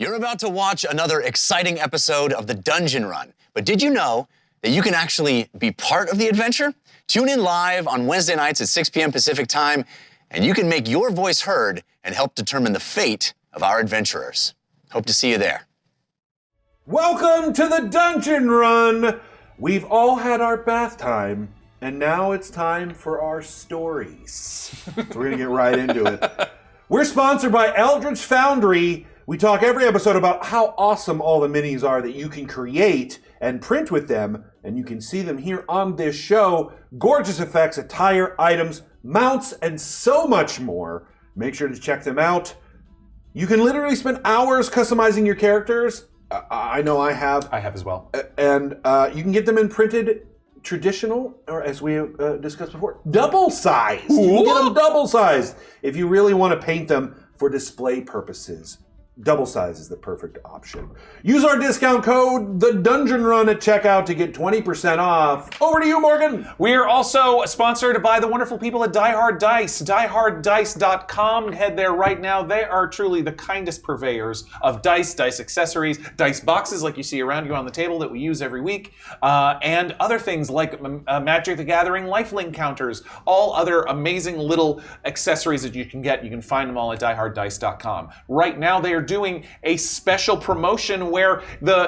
You're about to watch another exciting episode of the Dungeon Run, but did you know that you can actually be part of the adventure? Tune in live on Wednesday nights at 6 p.m. Pacific time, and you can make your voice heard and help determine the fate of our adventurers. Hope to see you there. Welcome to the Dungeon Run! We've all had our bath time, and now it's time for our stories. So we're gonna get right into it. We're sponsored by Eldritch Foundry. We talk every episode about how awesome all the minis are that you can create and print with them, and you can see them here on this show. Gorgeous effects, attire, items, mounts, and so much more. Make sure to check them out. You can literally spend hours customizing your characters. I know I have. I have as well. And you can get them in printed traditional, or as we discussed before, double-sized. You can get them double-sized if you really want to paint them for display purposes. Double size is the perfect option. Use our discount code, The Dungeon Run, at checkout to get 20% off. Over to you, Morgan. We are also sponsored by the wonderful people at Die Hard Dice. DieHardDice.com. Head there right now. They are truly the kindest purveyors of dice accessories, dice boxes like you see around you on the table that we use every week, and other things like Magic the Gathering lifelink counters, all other amazing little accessories that you can get. You can find them all at DieHardDice.com. Right now, they are doing a special promotion where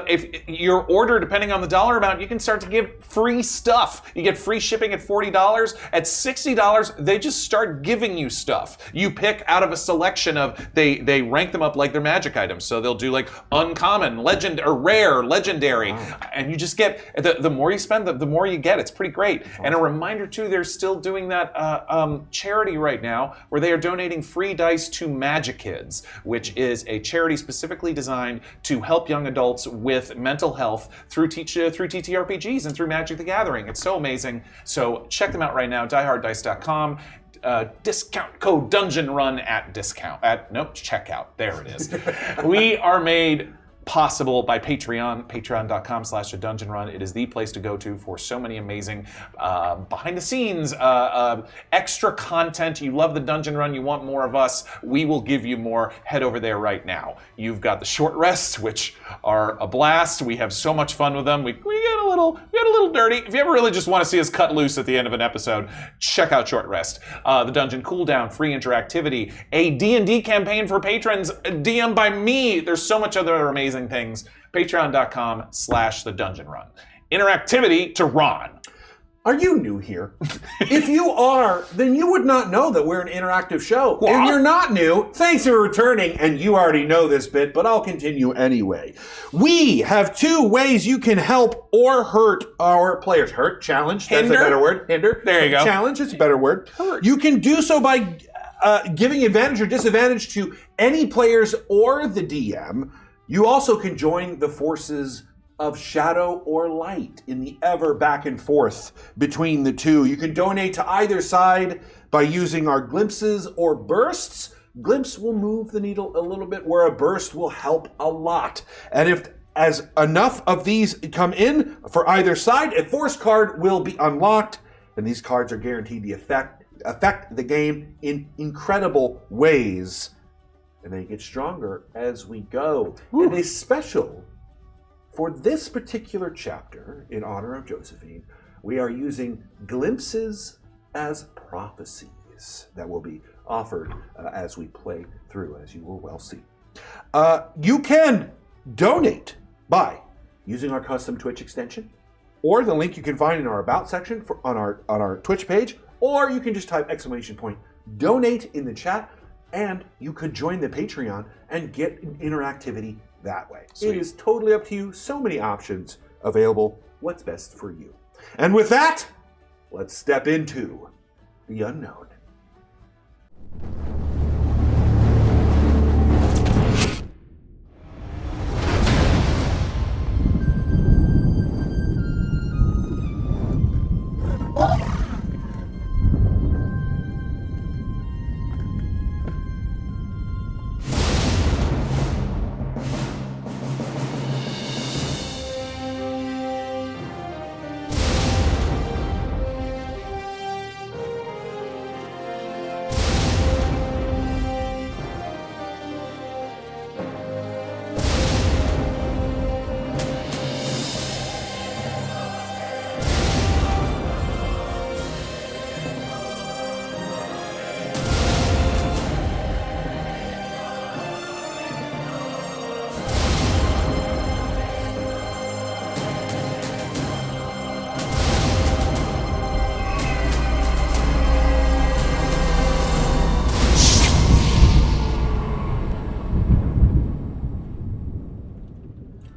if your order, depending on the dollar amount, you can start to give free stuff. You get free shipping at $40. At $60, they just start giving you stuff. You pick out of a selection of, they rank them up like they're Magic items. So they'll do like uncommon, legend, or rare, legendary. Wow. And you just get, the more you spend, the more you get. It's pretty great. Awesome. And a reminder too, they're still doing that charity right now where they are donating free dice to Magic Kids, which is a charity specifically designed to help young adults with mental health through TTRPGs and through Magic the Gathering. It's so amazing. So check them out right now, dieharddice.com. Discount code Dungeon Run at checkout. There it is. We are made possible by Patreon, patreon.com/thedungeonrun. It is the place to go to for so many amazing behind the scenes extra content. You love the Dungeon Run, you want more of us, we will give you more. Head over there right now. You've got the short rests, which are a blast. We have so much fun with them. We get a little dirty. If you ever really just want to see us cut loose at the end of an episode, check out Short Rest. The Dungeon Cooldown, free interactivity, a D&D campaign for patrons, DM by me. There's so much other amazing things. Patreon.com/thedungeonrun. Interactivity to Ron. Are you new here? If you are, then you would not know that we're an interactive show. What? If you're not new, thanks for returning, and you already know this bit, but I'll continue anyway. We have two ways you can help or hurt our players. Hurt, challenge, that's a better word. Hinder. There you go. Challenge, it's a better word. Hurt. You can do so by giving advantage or disadvantage to any players or the DM. You also can join the forces of shadow or light in the ever back and forth between the two. You can donate to either side by using our glimpses or bursts. Glimpse will move the needle a little bit, where a burst will help a lot. And if as enough of these come in for either side, a force card will be unlocked, and these cards are guaranteed to affect the game in incredible ways. And they get stronger as we go. Ooh. And a special, for this particular chapter, in honor of Josephine, we are using glimpses as prophecies that will be offered as we play through, as you will well see. You can donate by using our custom Twitch extension, or the link you can find in our About section on our Twitch page, or you can just type !donate in the chat, and you could join the Patreon and get interactivity that way. Sweet. It is totally up to you. So many options available. What's best for you? And with that, let's step into the unknown.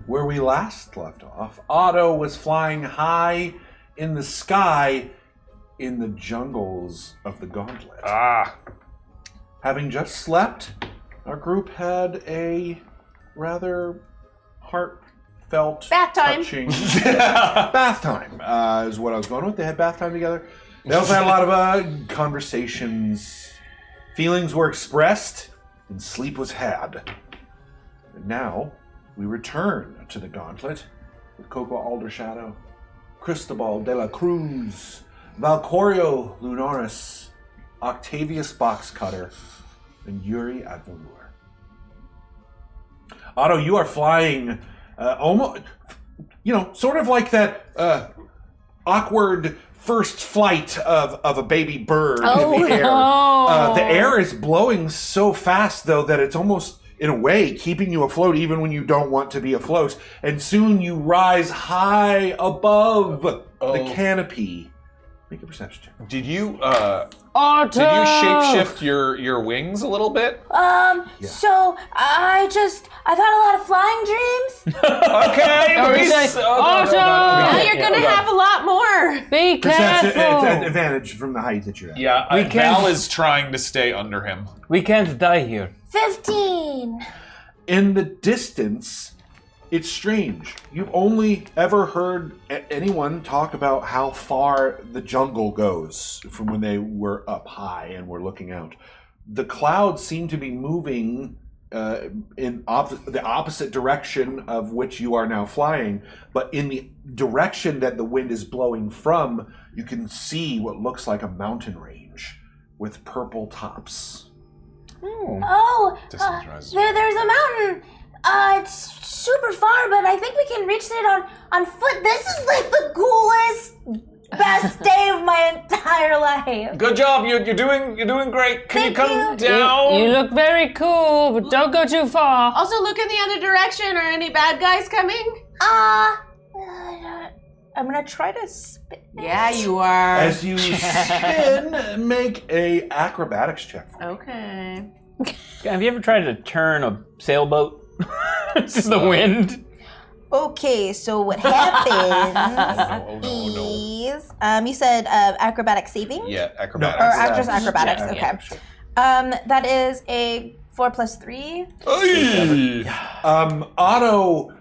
where we last left off, Otto was flying high in the sky in the jungles of the Gauntlet. Having just slept, our group had a rather heartfelt, Bath time. touching bath time is what I was going with. They had bath time together. They also had a lot of conversations. Feelings were expressed, and sleep was had. And now we return to the Gauntlet with KoKo Aldershadow, Cristobal de la Cruz, Valcorio Lunaris, Octavius Boxcutter, and Euri Advalur. Otto, you are flying almost, sort of like that awkward first flight of a baby bird in the air. No. The air is blowing so fast, though, that it's almost, in a way, keeping you afloat even when you don't want to be afloat. And soon you rise high above the canopy. Make a perception check. Did you Otto! did you shapeshift your wings a little bit? So I thought a lot of flying dreams. Okay. Otto! Now you're gonna have a lot more. Be Perception, it's an careful! advantage from the height that you're at. Yeah, We can't- Val is trying to stay under him. We can't die here. 15. In the distance, it's strange. You've only ever heard anyone talk about how far the jungle goes from when they were up high and were looking out. The clouds seem to be moving in the opposite direction of which you are now flying, but in the direction that the wind is blowing from, you can see what looks like a mountain range with purple tops. Oh, Disinterested. there's a mountain. It's super far, but I think we can reach it on foot. This is like the coolest, best day of my entire life. Good job. You're doing great. Can you come down? You look very cool, but don't go too far. Also, look in the other direction. Are any bad guys coming? I'm gonna try to spin. Yeah, you are. As you spin, make a acrobatics check for me. Okay. Have you ever tried to turn a sailboat? Just the wind. Okay, so what happens no. is, you said acrobatic saving? Yeah, Or acrobatics. just acrobatics, Yeah, okay. That is a 4 + 3. Hey. Otto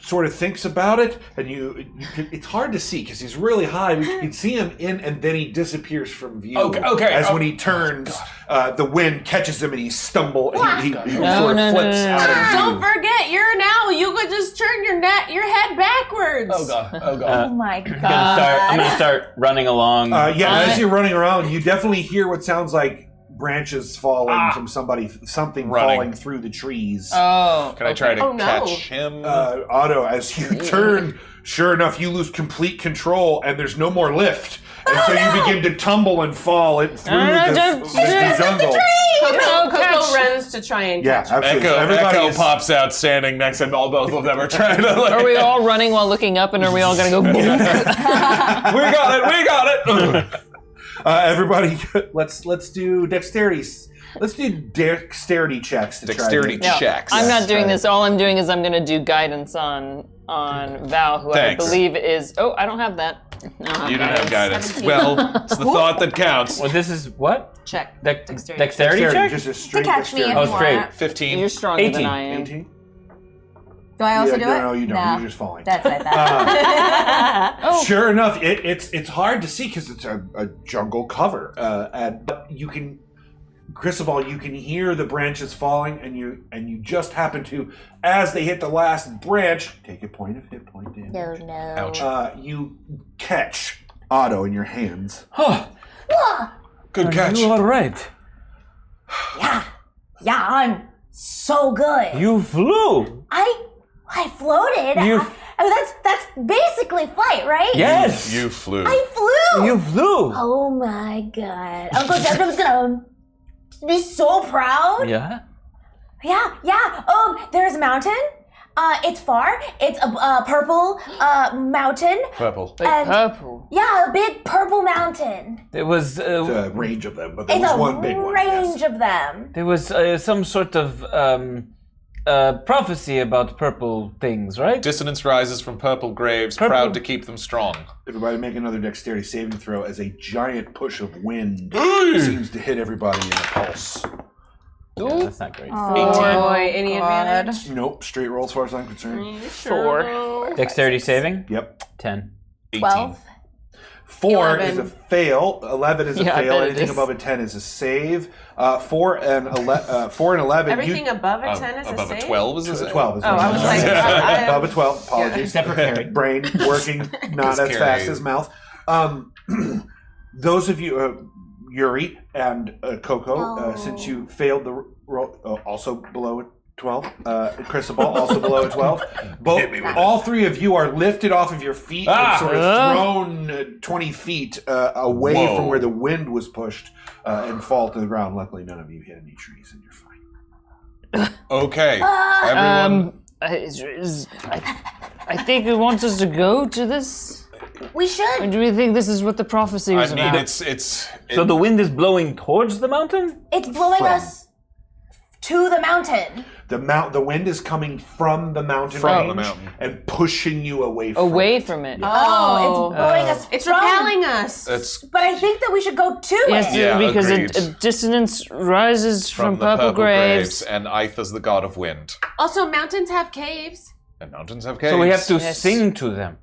sort of thinks about it, and it's hard to see because he's really high. You can see him in, and then he disappears from view. Okay. As when he turns, the wind catches him, and he stumbles. He No, sort of no, flips no, no, out of view. Don't forget, you're an owl. You could just turn your head backwards. Oh god. Oh my god. I'm gonna start running along. As you're running around, you definitely hear what sounds like branches falling from something Running. falling through the trees. Oh. Can I try to Oh, no. catch him? Otto, as you turn, sure enough, you lose complete control, and there's no more lift. And so you begin to tumble and fall through the jungle. KoKo runs to try and Yeah, catch him. absolutely. Echo, Everybody Echo is- pops out standing next to him. Both of them are trying to Are we all running while looking up, and are we all gonna go boom? We got it. everybody, let's do dexterity. Let's do dexterity checks. To Dexterity try to, checks. I'm not doing right. this. All I'm doing is I'm gonna do guidance on Val, who Thanks. I believe is. Oh, I don't have that. I don't have You didn't have guidance. 17. Well, it's the thought that counts. Well, this is what? Check. Dexterity dexterity check? just a To straight catch me if dexterity. you Oh, straight. want. 15. You're stronger 18. than I am. 18? Do I also Yeah, do it? no, you don't. No. You're just falling. That's like that. Sure enough, it's hard to see because it's a jungle cover, but you can, Cristobal, you can hear the branches falling, and you just happen to, as they hit the last branch, take a point of hit point damage. No. Ouch. You catch Otto in your hands. Good catch. You all right? Yeah, I'm so good. You flew. I floated. You- I mean, that's basically flight, right? Yes. You flew. I flew. You flew. Oh my god. Uncle Jeffrey's gonna be so proud. Yeah. Yeah. There's a mountain. It's far. It's a purple mountain. Purple. And Purple. yeah, a big purple mountain. There was It's a range of them, but there It's was a one big one. range Yes. of them. there was some sort of prophecy about purple things, right? Dissonance rises from purple graves, proud to keep them strong. Everybody make another dexterity saving throw as a giant push of wind seems to hit everybody in the pulse. Yeah, that's not great. Boy, any advantage? Nope, straight roll as far as I'm concerned. 4. Dexterity saving? Yep. 10. 12. 4 11. is a fail. 11 is a Yeah, I fail. bet it Anything is. above a 10 is a save. 4 and 11. Everything above a 10 is a above save? a 12 is a save. 12 is Oh, I was like, above a 12. Apologies. Except for Kari. Brain working not as Kari. fast as mouth. Those of you, Euri and KoKo, since you failed the roll, also below a 12. Cristobal, also below a 12. All three of you are lifted off of your feet and sort of thrown 20 feet away from where the wind was pushed and fall to the ground. Luckily, none of you hit any trees and you're fine. Okay, everyone. I think it wants us to go to this. We Or should. do we think this is what the prophecy was I mean, about? So the wind is blowing towards the mountain? It's blowing us to the mountain. The wind is coming from the mountain From the range mountain. and pushing you away from Away it. from it. Oh, it's blowing us. It's from- repelling us. It's But I think that we should go to Yes, it. Yeah, because agreed. a dissonance rises from the purple graves. and Aetha's the god of wind. Also, mountains have caves. And mountains have caves. So we have to Yes. sing to them.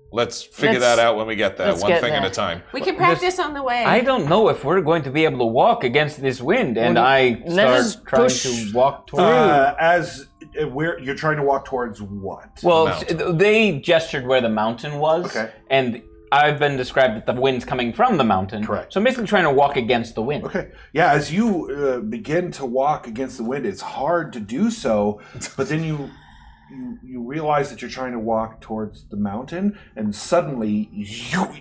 Let's figure Let's- that out when we get there, let's one get thing at there. a time. We can practice on the way. I don't know if we're going to be able to walk against this wind, and I let us start trying push to walk towards. You're trying to walk towards what? Well, mountain. they gestured where the mountain was, Okay. and I've been described that the wind's coming from the mountain. Correct. So I'm basically trying to walk against the wind. Okay. Yeah, as you begin to walk against the wind, it's hard to do so, but then you realize that you're trying to walk towards the mountain, and suddenly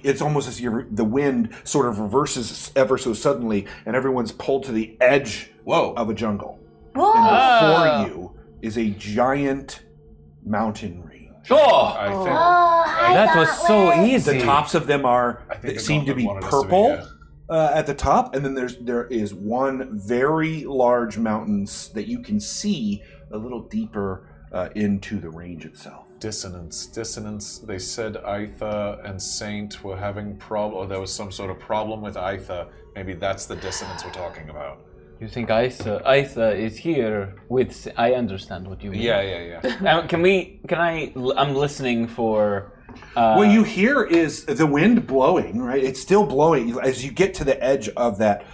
it's almost as if the wind sort of reverses ever so suddenly, and everyone's pulled to the edge of a jungle. Whoa. And before you is a giant mountain range. Oh! I think Hi, That was so Gauntlet. easy. The tops of them think seem to Gauntlet be wanted us to be, purple at the top, and then there is one very large mountain that you can see a little deeper into the range itself. Dissonance. They said Aetha and Saint were having or there was some sort of problem with Aetha. Maybe that's the dissonance we're talking about. You think Aetha is here with... I understand what you mean. Yeah. I'm listening for... What you hear is the wind blowing, right? It's still blowing. As you get to the edge of that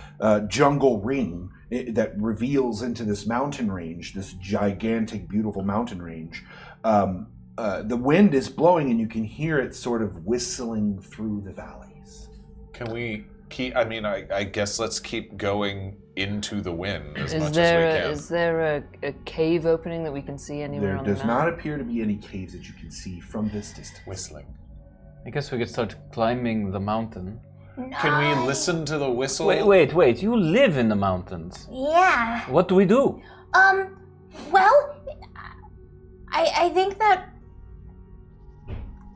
jungle ring that reveals into this mountain range, this gigantic, beautiful mountain range, the wind is blowing and you can hear it sort of whistling through the valleys. Can we keep... I guess let's keep going into the wind as much Is there a cave opening that we can see anywhere There on the does map? not appear to be any caves that you can see from this distance. Whistling. I guess we could start climbing the mountain. Can we listen to the whistle? Wait. You live in the mountains. Yeah. What do we do? Well, I think that.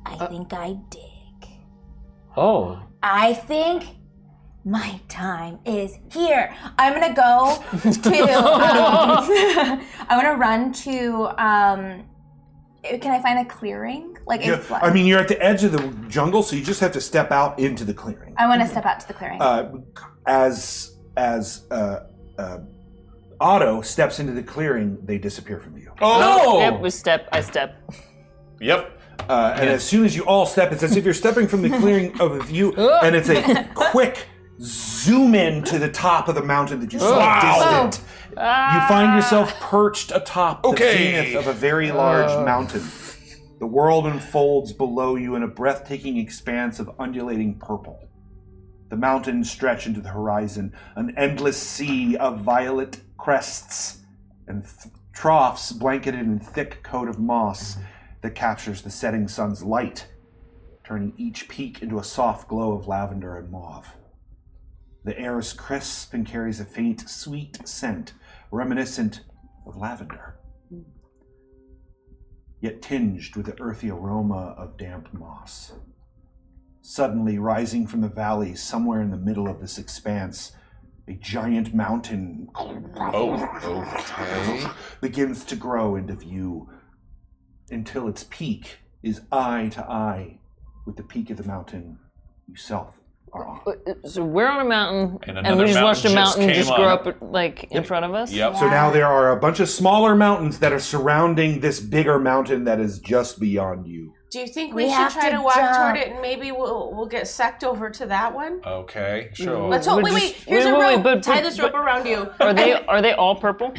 I think I dig. Oh. I think my time is here. I'm gonna go to. I'm gonna run to. Can I find a clearing? You're at the edge of the jungle, so you just have to step out into the clearing. I want to step out to the clearing. As Otto steps into the clearing, they disappear from view. Oh! Yep, I step. Yep. And as soon as you all step, it's as if you're stepping from the clearing of view, and it's a quick zoom in to the top of the mountain that you saw distant. You find yourself perched atop the zenith of a very large mountain. The world unfolds below you in a breathtaking expanse of undulating purple. The mountains stretch into the horizon, an endless sea of violet crests and troughs blanketed in thick coat of moss that captures the setting sun's light, turning each peak into a soft glow of lavender and mauve. The air is crisp and carries a faint, sweet scent, reminiscent of lavender, yet tinged with the earthy aroma of damp moss. Suddenly, rising from the valley, somewhere in the middle of this expanse, a giant mountain begins to grow into view until its peak is eye to eye with the peak of the mountain yourself are on. So we're on a mountain, And and another we just watched a mountain mountain just just came grow on. up like in front of us. Yep. So now there are a bunch of smaller mountains that are surrounding this bigger mountain that is just beyond you. Do you think We we should have try to to walk jump. toward it and maybe we'll get sucked over to that one? Okay, sure. Let's hope. We're Wait, just- here's wait, a wait, rope. but- Tie this rope around you. Are they all purple?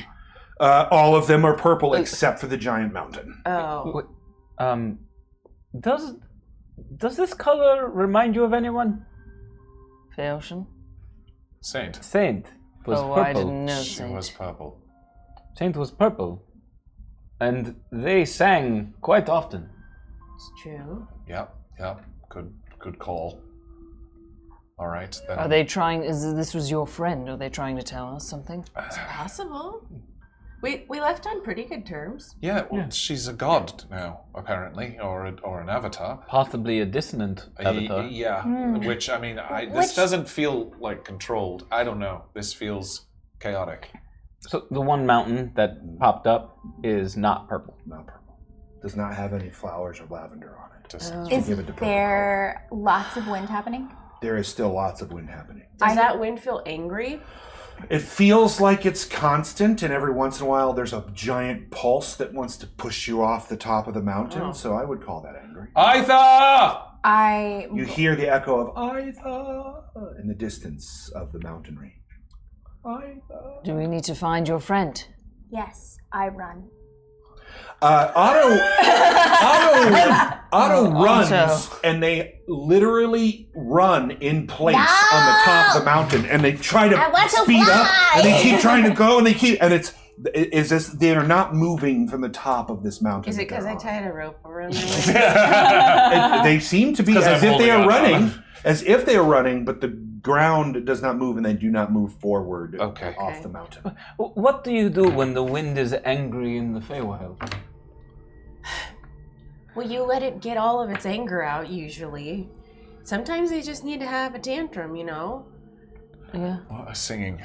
All of them are purple except for the giant mountain. Oh. Does this color remind you of anyone? Ocean. Saint. Saint was Oh, purple. I didn't know. She Saint. was purple. Saint was purple. And they sang quite often. It's true. Yep. Good call. All right. Then Are they trying? This was your friend? Are they trying to tell us something? It's possible. We left on pretty good terms. Yeah, well, she's a god now, apparently, or an avatar. Possibly a dissonant avatar. Yeah, which, I mean, this doesn't feel like controlled. I don't know. This feels chaotic. So the one mountain that popped up is not purple. Not purple. Does not have any flowers or lavender on it. Just Is give it the purple there lots of wind happening? There is still lots of wind happening. Does that wind feel angry? It feels like it's constant, and every once in a while there's a giant pulse that wants to push you off the top of the mountain, so I would call that angry. Aitha! You hear the echo of Aitha in the distance of the mountain range. Aitha. Do we need to find your friend? Yes, I run. Otto runs, Otto. and they literally run in place on the top of the mountain, and they try to want to speed up, fly. and they keep trying to go, and it's this they're not moving from the top of this mountain. Is it that because they're I on. tied a rope around their waist? They seem to be 'Cause as I'm if they are holding on. running, but the ground does not move, and they do not move forward Okay. off the mountain. What do you do when the wind is angry in the Feywild? Well, you let it get all of its anger out, usually. Sometimes they just need to have a tantrum, you know? Yeah. Singing.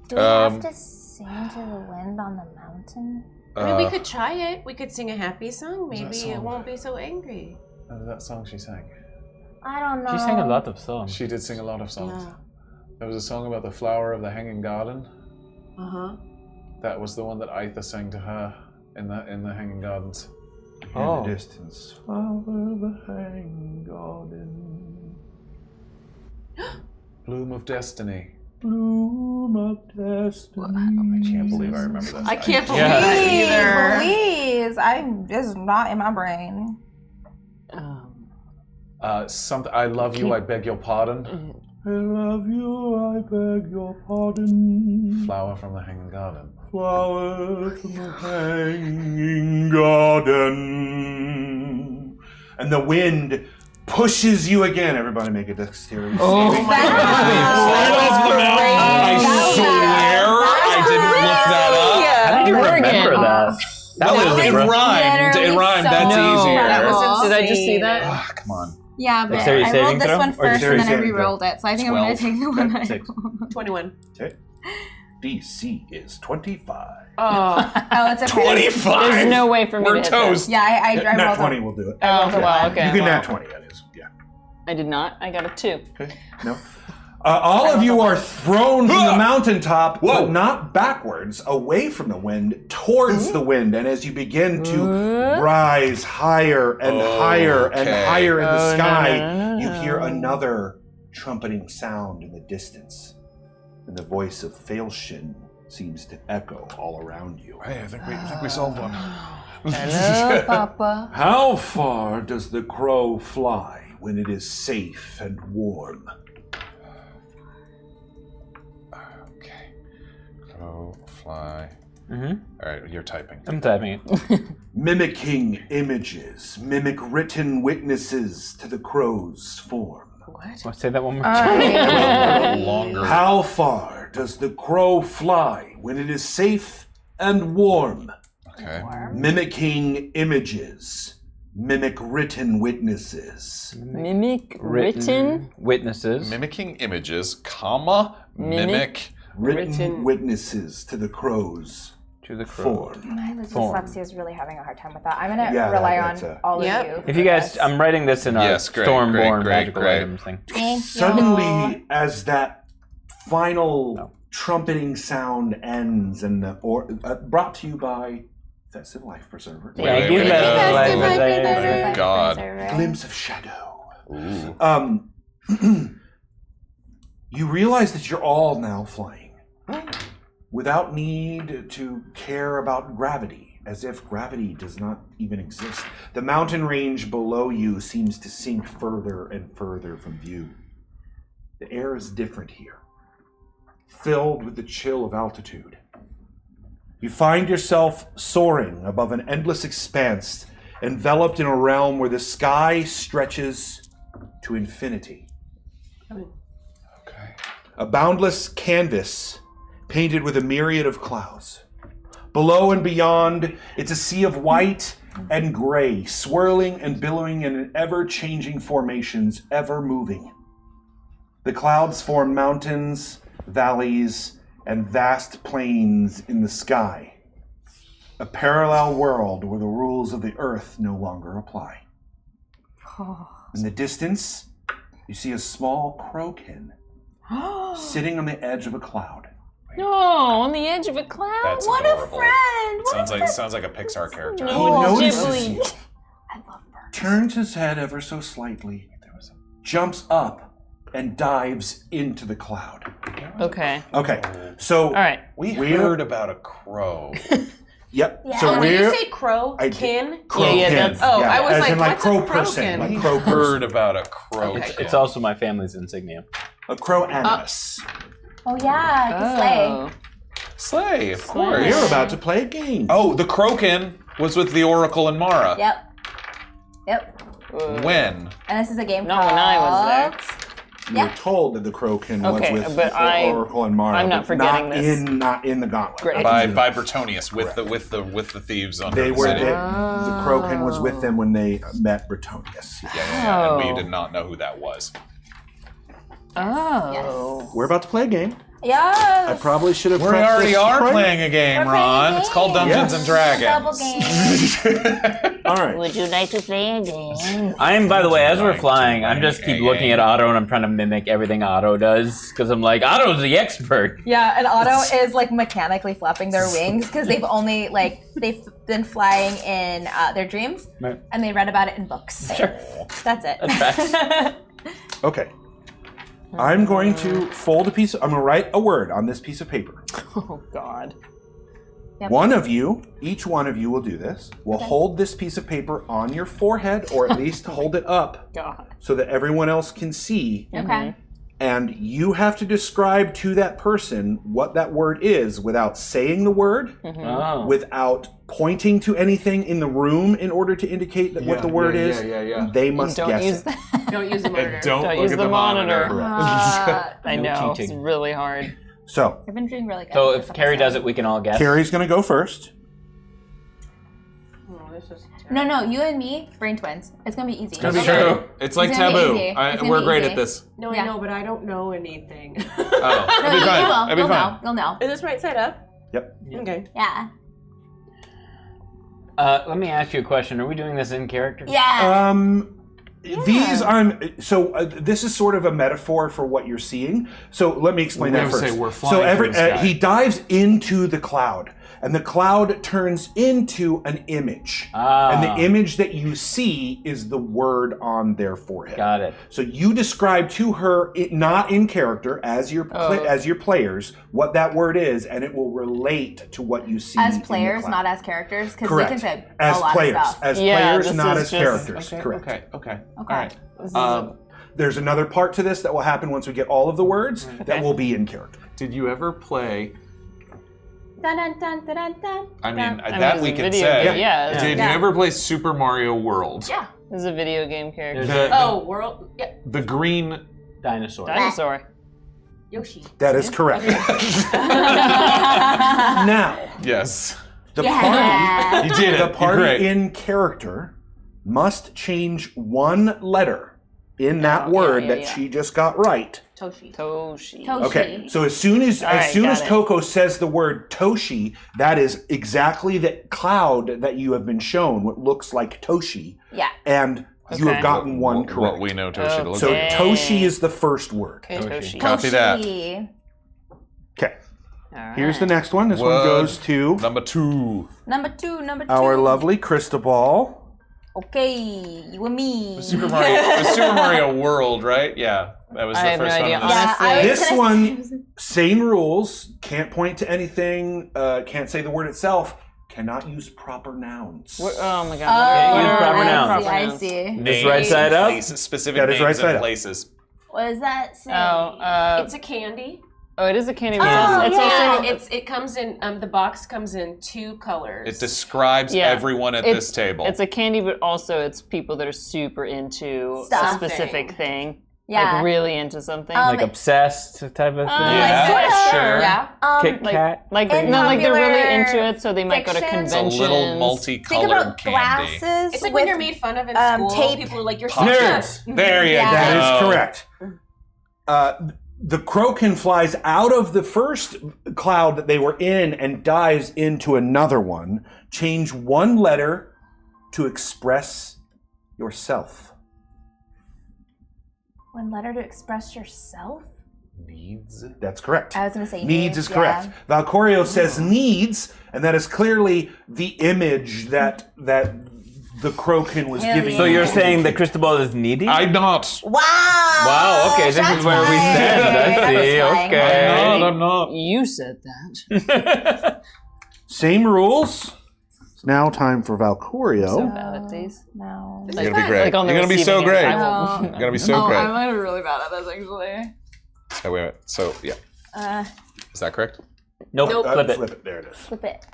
Do we have to sing to the wind on the mountain? I mean, we could try it. We could sing a happy song. Maybe song? it won't be so angry. That song she sang. I don't know. She sang a lot of songs. She did sing a lot of songs. Yeah. There was a song about the flower of the hanging garden. Uh-huh. That was the one that Aitha sang to her in the hanging gardens. In the distance, flower the hanging garden, Bloom of Destiny. bloom of destiny. I can't believe I remember that. I can't believe Yeah. that either. Please, it's not in my brain. I love you. I beg your pardon. I love you, I beg your pardon. Flower from the hanging garden. Flower from the hanging garden. And the wind pushes you again. Everybody make a dexterity saving. I swear I didn't look that up. How did you Morgan. remember that? That was It rhymed. It rhymed. That's easier. Did I just see that? Ah, come on. Yeah, but Dexterity I saving rolled this throw? one Or first and dexterity then I saving throw? re-rolled it. So I think I'm going to 12. take the one I Six. rolled. 21. Okay. DC is 25. Oh. Oh, it's a 25. There's no way for me We're to hit toast. Yeah, I Nat rolled 20 a... will do it. that. Oh, wow, okay. You can wow. nat 20, that is. Yeah. I did not. I got a 2. Okay. No. All of you are thrown from the mountaintop, Whoa. but not backwards, away from the wind, towards the wind. And as you begin to rise higher and higher and Okay. higher in the Oh, no, sky, no, no, no, you no. hear another trumpeting sound in the distance. And the voice of Failshin seems to echo all around you. Hey, I think we solved one. Hello, Papa. How far does the crow fly when it is safe and warm? Okay. Go fly. Mm-hmm. All right, you're typing. I'm typing it. Mimicking images, mimic written witnesses to the crow's form. What? Let's say that one more time. Longer. How far does the crow fly when it is safe and warm? Okay. Mimicking images, mimic written witnesses. Mimic written. Witnesses. Mimicking images, comma, mimic. Written witnesses to the crows. To the crow. Form. My Form. dyslexia is really having a hard time with that. I'm gonna Yeah, rely that's on all Yep. of you. If you guys, I'm writing this in a Yes, great, Stormborn great, magical great. items thing. Suddenly, as that final trumpeting sound ends, and brought to you by Festive Life Preserver. Thank you, Way to Festive go. Life Thank Preserver. God. Glimpse of shadow. Ooh. You realize that you're all now flying without need to care about gravity, as if gravity does not even exist. The mountain range below you seems to sink further and further from view. The air is different here, filled with the chill of altitude. You find yourself soaring above an endless expanse, enveloped in a realm where the sky stretches to infinity. Okay. A boundless canvas painted with a myriad of clouds. Below and beyond, it's a sea of white and gray, swirling and billowing in ever-changing formations, ever moving. The clouds form mountains, valleys, and vast plains in the sky. A parallel world where the rules of the earth no longer apply. In the distance, you see a small crowkin sitting on the edge of a cloud. No, on the edge of a cloud. That's What adorable. a friend! What Sounds like a Pixar character. No. He Oh, notices Ghibli. you, I love birds. turns his head ever so slightly, jumps up, and dives into the cloud. Okay. Okay, so All right. We We're- heard about a crow. Yep. Yeah. So Oh, Did you we're say crow? I did- Kin? crowkin. Yeah, that's- Oh, I was as like, in like what's a crow person, crowkin? like We crow person, heard about a crow. Okay. It's also my family's insignia. a crow animus. Oh yeah, the sleigh. Oh. Slay, of course. We're about to play a game. Oh, the Crokin was with the Oracle and Mara. Yep. When? And this is a game Not called... when I was You yeah. were told that the crowkin Okay, was with but the Oracle and Mara. I'm not but forgetting this. Not in the Gauntlet. Great. By Bretonius with the thieves under They the were city. the crowkin was with them when they met Bretonius. Yeah, and Oh. we did not know who that was. Oh. We're about to play a game. Yes. I probably should have. We prepped already this are right. playing a game, We're playing Ron. a It's called game. Dungeons and Dragons. Double game. All right. Would you like to play a game? I am, by the way, as we're flying, I'm Right. just keep looking at Otto and I'm trying to mimic everything Otto does because I'm like, Otto's the expert. Yeah, and Otto is like mechanically flapping their wings because they've only they've been flying in their dreams Right. and they read about it in books. Sure. That's it. That Okay. I'm going to fold a piece. I'm going to write a word on this piece of paper. Oh God. Yep. One of you, each one of you will do this. Will hold this piece of paper on your forehead, or at least hold it up God. so that everyone else can see. Okay. And you have to describe to that person what that word is without saying the word, Oh. without pointing to anything in the room in order to indicate that what the word is. They must Don't guess use it. that. Don't use the monitor. Don't Don't look use at the monitor. Uh, I No know. cheating. It's really hard. So, I've been doing really good. So this if Kari does episode. it, we can all guess. Carrie's going to go first. Oh, this is terrible. No, you and me, brain twins. It's gonna be easy. That's Okay. true. It's like It's gonna be taboo. easy. It's gonna We're be great easy. at this. No, Yeah. I know, but I don't know anything. Oh, No, it'll be you fine. will. It'll be You'll fine. know. You'll know. Is this right side up? Yep. Okay. Yeah. Let me ask you a question. Are we doing this in character? Yeah. These this is sort of a metaphor for what you're seeing. So let me explain We that have to first. say we're flying so through the sky. he dives into the cloud, and the cloud turns into an image. Ah. And the image that you see is the word on their forehead. Got it. So you describe to her, not in character, as your as your players, what that word is, and it will relate to what you see As in the players, cloud. not as characters, because we Correct. can say As a lot players, of stuff. as Yeah, players, this not is as just- characters. Okay, Correct. okay. Okay. All right. This is There's another part to this that will happen once we get all of the words that will be in character. Did you ever play? Dun, dun, dun, dun, dun, dun, I mean, dun. that it's we a can video say. game. Yeah. Did Yeah. you ever play Super Mario World? Yeah. This is a video game character. Oh, world. Yeah. The green. Dinosaur. Dinosaur. Yoshi. That is correct. Now, Yes. the Yeah. You did it. the You're party great. in character must change one letter in that word that she just got right. Toshi. Toshi. Okay, so as soon as KoKo says the word Toshi, that is exactly the cloud that you have been shown, what looks like Toshi. Yeah. And you have gotten one correct. What we know Toshi to look So like. Toshi is the first word. Toshi. Copy that. Okay. Alright. Here's the next one. This one goes to Number 2. Number two. our lovely Cristobal. Okay, you and me. The Super Mario World, right? Yeah, that was the I have no first idea. one. This- Honestly, I was This gonna- one, same rules. Can't point to anything. Can't say the word itself. Cannot use proper nouns. oh my god. Can't use proper I nouns. see, I see. This right side up? Places, specific That is names right side and up. places. What does that say? It's a candy. It is a candy. Oh, it's yeah. also It comes in the box comes in 2 colors. It describes Yeah. everyone at this table. It's a candy, but also it's people that are super into Stuff. a specific thing. Yeah. Like really into something. Like obsessed type of thing. Yeah, sorta. sure. Yeah. Kit Kat. like in no, like they're really popular into it, so they might go to fiction. It's a conventions. little Think multicolored about candy. glasses. It's like with when you're made fun of in school. tape. People are like, "You're Nerds. There you Yeah. go. That is correct. The Crokin flies out of the first cloud that they were in and dives into another one. Change one letter to express yourself. One letter to express yourself? Needs. That's correct. I was going to say Needs is correct. Valcorio says needs, and that is clearly the image that the Crokin was Hell giving. yeah. So you're saying that Cristobal is needy? I'm not. Wow! Wow, okay, this is Shots where we fired. stand. I That was see, flying. okay. I'm not. You said that. Same rules. It's now time for Valcorio. So bad at these. No. You're gonna be great. Like on the You're gonna be so receiving great. end, You're I will- gonna be so great. might be really bad at this actually. Hey, wait. So yeah, is that correct? Nope, flip it. Flip it. There it is. Flip it.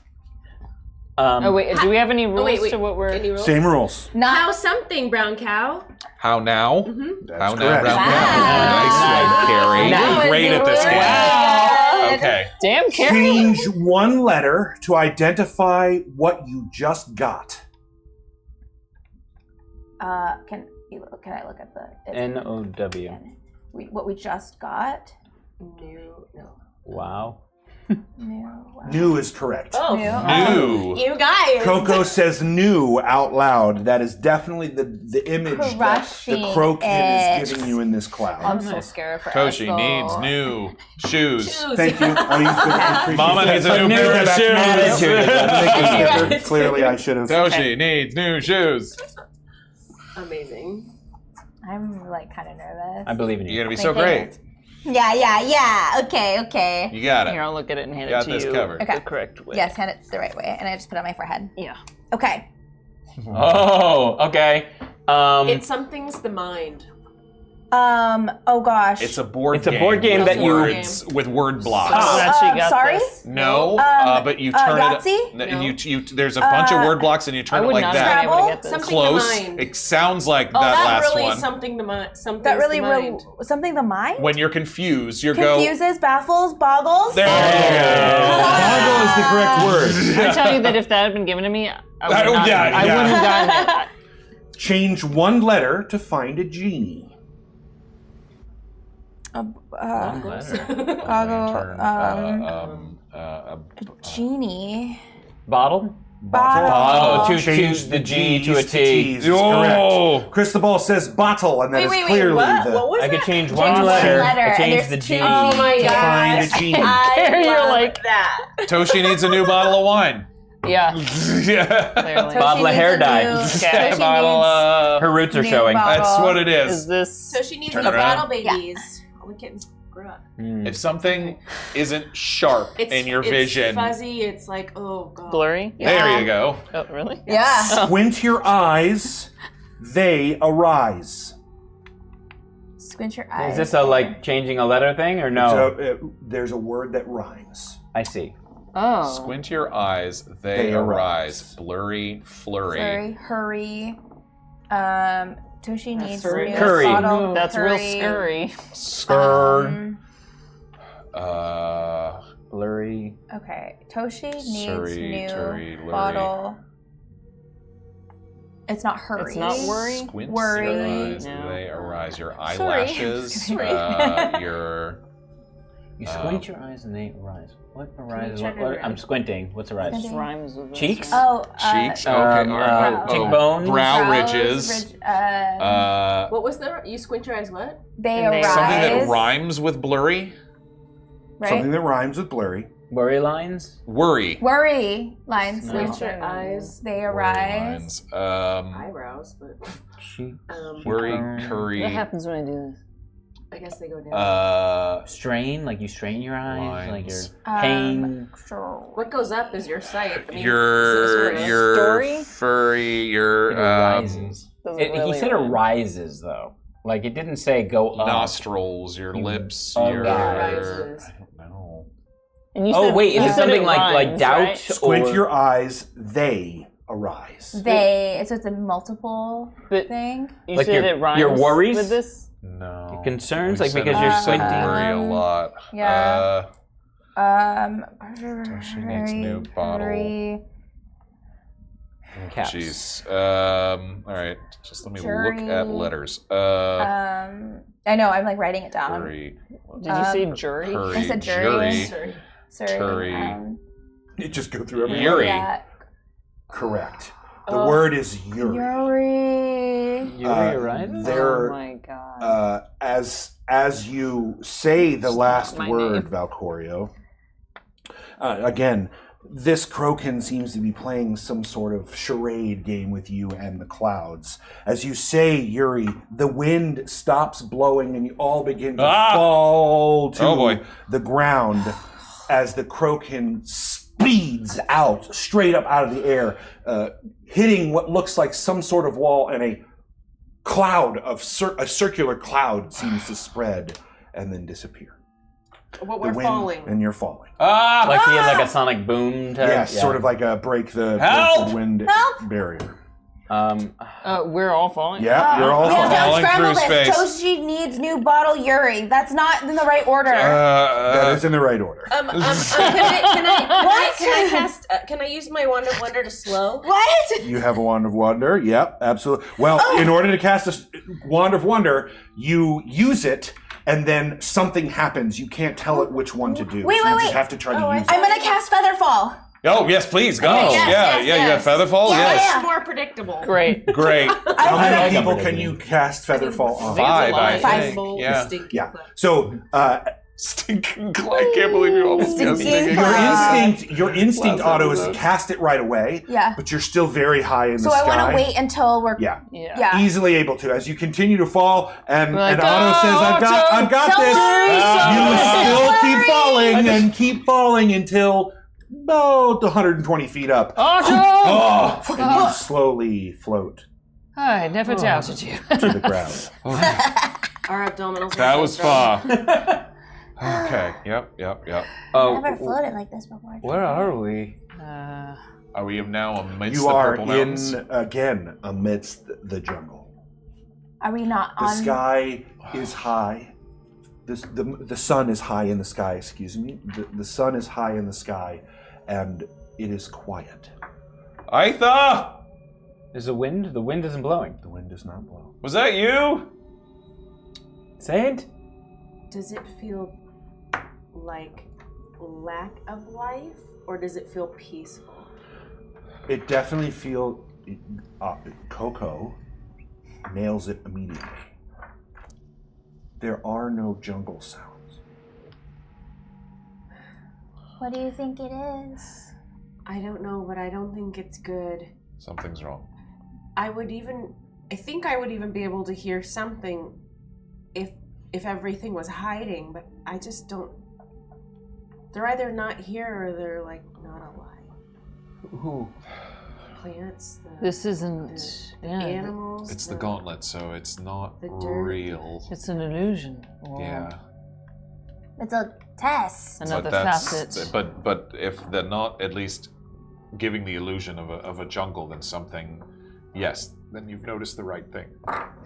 Oh wait, do we have any rules wait. to what we're? Any rules? Same rules. How something, brown cow. How now? That's How now, correct. brown Wow. cow? Nice one, Kari. That You're was great at this really game. good. Okay. Damn, Kari. Change one letter to identify what you just got. Can I look at the N-O-W. what we just got? No. Wow. Wow. New is correct. Oh, New. you guys. KoKo says new out loud. That is definitely the image that the Crushing Crokin it. is giving you in this cloud. I'm so scared for Toshi Ethel. needs new shoes. Thank you. Oh, you appreciate Mama that. needs a new pair of shoes. Shoes. Clearly, I should have. Toshi needs new shoes. Amazing. I'm like kind of nervous. I believe in you. You're gonna be so great. Yeah. Okay. You got Here, it. I'll look at it and hand Got it to this you covered. Okay. the correct way. Yes, hand it the right way, and I just put it on my forehead. Yeah. Okay. Oh, okay. It's something's the mind. Oh gosh. It's a board. It's a board game that you- words with word blocks. She got sorry? this. No, but you turn Yahtzee? it. No. You there's a bunch of word blocks and you turn I it would like not that. have been able to get this. Something Close. the mind. It sounds like Oh, that that last really one. something the mind. Something that really the mind. something the mind When you're confused, you go. confuses, baffles, boggles. There you go. Boggle is the correct word. I tell you that if that had been given to me, I would Oh, not, yeah, I yeah. wouldn't have gotten it. Change one letter to find a genie. Goggle. Genie. Bottle? Bottle. Oh, to Change choose the G to a G's T. T's is Oh. correct. Cristobal says bottle, and that is Wait, clearly what? the. What was I could that? change Change one one letter. letter, I and change there's the G. two. Oh my to find a gosh. genie. I You're love like- that. Toshi needs a new bottle of wine. Yeah, Yeah. clearly. Bottle of Toshi hair needs a dye. new- Okay. Toshi Bottle. needs Her roots are new showing. bottle. That's what it Is is. this? So she needs Turn these it around. bottle babies. All the kittens grew up. If something isn't sharp in your vision, fuzzy. It's like, oh god. Blurry? there you go. Oh, really? Yeah. Squint your eyes, they arise. Squint your eyes. Is this a like changing a letter thing or no? So there's a word that rhymes. I see. Oh. Squint your eyes, they They arise. arise. Blurry, flurry. Hurry. Toshi needs Curry. new Curry. bottle. That's real Curry. scurry. Skr. Blurry. Okay. Toshi needs Surrey, new Turry, Lurry. bottle. It's not hurry. It's not worry. Squint Worry. your eyes, No. they arise. Your Sorry. eyelashes, Sorry. your... You squint your eyes and they arise. What arises? check What, it I'm out? squinting. What's arises? Just rhymes with this, Cheeks? right? Oh, cheeks. Okay, all right. cheekbones. Brow brows, ridges. What was the? You squint your eyes. What? they And they arise. Something that rhymes with blurry. right? Something that rhymes with blurry. Worry lines? Worry. Worry lines. No. Squint your eyes. They Worry arise. lines. Eyebrows, but Cheeks. Worry, cheekbones. curry. What happens when I do this? I guess they go down. Strain, like you strain your eyes, Lines. like you're pain. Sure. What goes up is your sight. I mean, Your this is Story? furry, your It arises. Doesn't He really said rhyme. arises though. Like it didn't say go up. nostrils, your lips, Oh, your... God. Rises. I don't know. And you Oh said- wait, you is it said something like rhymes, doubt? right? Squint or- your eyes, they arise. They. So it's a multiple But thing. you Like said your- it rhymes your worries? with this? No. Your concerns, We like, said because it- you're we said squinting? worry a lot. Yeah. She needs new bottle. Hurry. Caps. Jeez. All right. Just let me look at Jury. letters. I know. I'm like writing it down. Hurry. Did you say jury? Hurry. I said jury. Jury. Sorry. Jury. You just go through every Yuri. Yeah. Correct. The word is Yuri. Yuri. Yuri arises? There, Oh my god. as you say the last my word, name. Valcorio. Again, this Kroken seems to be playing some sort of charade game with you and the clouds. As you say, Yuri, the wind stops blowing and you all begin to fall to the ground as the Kroken speeds out, straight up out of the air, hitting what looks like some sort of wall, and a cloud of a circular cloud seems to spread and then disappear. What The we're wind, falling. and you're falling. Like he had like a sonic boom type. Yes, yeah. sort of like a break the wind barrier. We're all falling. Yeah, you're all No, falling. don't Falling scramble through this. space. Toshi needs new bottle Yuri. That's not in the right order. That is in the right order. Can I cast? Can I use my wand of wonder to slow? What? You have a wand of wonder. Yep, absolutely. Well, in order to cast a wand of wonder, you use it, and then something happens. You can't tell it which one to do. Wait, so wait, you just wait. have to try to use it. I'm gonna cast Featherfall. Oh, yes, please, go. Yes, yeah, yes, you yes. got Featherfall? Yeah, yes. yeah. More predictable. Great. Great. How many like people it. can you cast Featherfall on? 5, I Five. think. Yeah. Yeah. So Stinking I can't believe you almost guessed Stinking stinking. your instinct Last auto is episode. cast it right away. Yeah. But you're still very high in So the I sky. want to wait until we're. Yeah. Yeah. Easily able to. As you continue to fall, and Like, Otto says, "I've got Don't this." worry, You still keep falling and keep falling until about 120 feet up. Otto! And you slowly float I never doubted you. to the ground. Our abdominals. are That so was strong. far. Okay, yep. I've never floated like this before. Where are we? Are we now amidst You the are purple mountains? again amidst the jungle. Are we not The on? sky is high. The sun is high in the sky, excuse me. The sun is high in the sky, and it is quiet. Aitha! There's a wind? The wind isn't blowing. The wind does not blow. Was that you? Say it? Does it feel like lack of life, or does it feel peaceful? It definitely feels... KoKo nails it immediately. There are no jungle sounds. What do you think it is? I don't know, but I don't think it's good. Something's wrong. I think I would even be able to hear something if everything was hiding, but I just don't. They're either not here or they're like not alive. Who? Plants, This isn't. the Yeah. animals. It's the gauntlet, so it's not the dirt. real. It's an illusion. Or Yeah. It's a test. Another But facet. But if they're not at least giving the illusion of a jungle, then something. Yes, then you've noticed the right thing.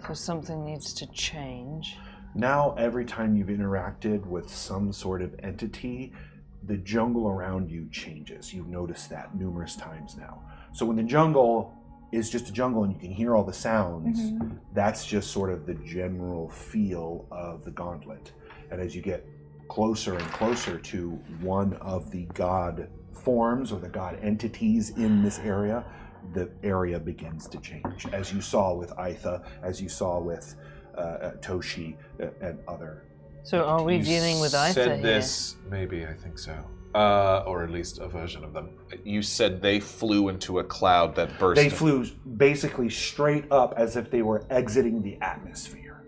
So something needs to change. Now, every time you've interacted with some sort of entity, the jungle around you changes. You've noticed that numerous times now. So when the jungle is just a jungle and you can hear all the sounds, that's just sort of the general feel of the Gauntlet. And as you get closer and closer to one of the god forms or the god entities in this area, the area begins to change, as you saw with Aitha, as you saw with Toshi and other. So are we dealing with Aitha said here? this, maybe, I think so. Or at least a version of them. You said they flew into a cloud that burst. They flew basically straight up as if they were exiting the atmosphere.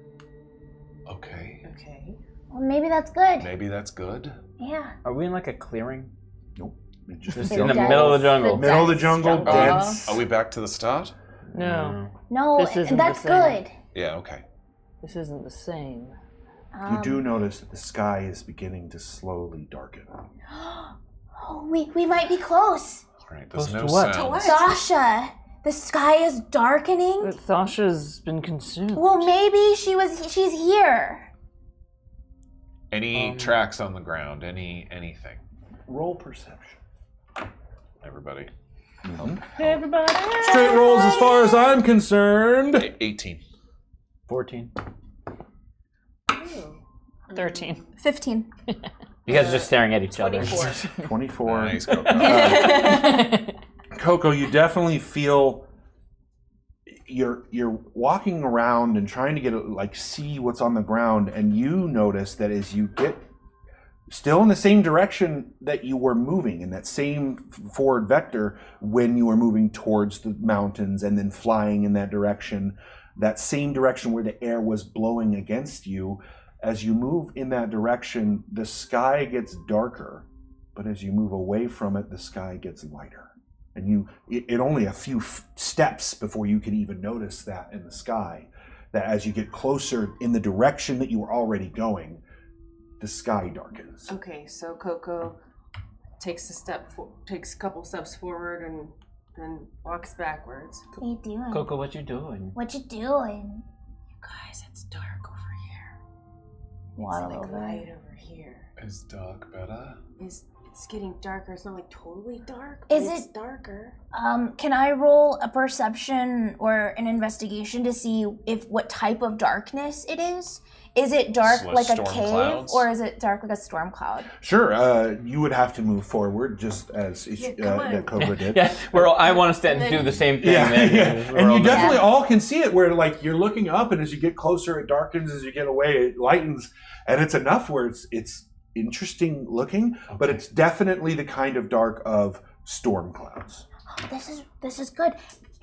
Okay. Okay. Well, maybe that's good. Maybe that's good. Yeah. Are we in like a clearing? Nope. It just Just The in the dense- middle of the jungle. middle of the dense jungle, dense. Are we back to the start? No, No, This isn't that's the same. good. Yeah, okay. this isn't the same. You do notice that the sky is beginning to slowly darken. Oh, we might be close. All right, there's Close no to what? sound. What? Sasha, the sky is darkening. But Thasha's been consumed. Well, maybe she's here. Any tracks on the ground? Anything? Roll perception. Everybody. Everybody. Straight rolls as far as I'm concerned. 18. 14. 13. 15. You guys are just staring at each other. 24. Nice, KoKo. KoKo, you definitely feel you're walking around and trying to get see what's on the ground, and you notice that as you get still in the same direction that you were moving, in that same forward vector when you were moving towards the mountains and then flying in that direction where the air was blowing against you, as you move in that direction, the sky gets darker, but as you move away from it, the sky gets lighter. And it only a few steps before you can even notice that in the sky, that as you get closer in the direction that you were already going, the sky darkens. Okay, so KoKo takes a couple steps forward and then walks backwards. What you doing? KoKo, what you doing? What you doing? Guys, it's dark over here. What It's like over light over here. Is dark better? It's getting darker. It's not like totally dark, but Is it's it- darker? Can I roll a perception or an investigation to see what type of darkness it is? Is it dark So like a storm cave, clouds? or is it dark like a storm cloud? Sure, you would have to move forward just as come on. that Cobra did. Yeah, I want to stand and do the same thing. Yeah, then. yeah. We're And all you done. definitely all can see it where you're looking up, and as you get closer it darkens, as you get away it lightens, and it's enough where it's interesting looking, but it's definitely the kind of dark of storm clouds. This is good.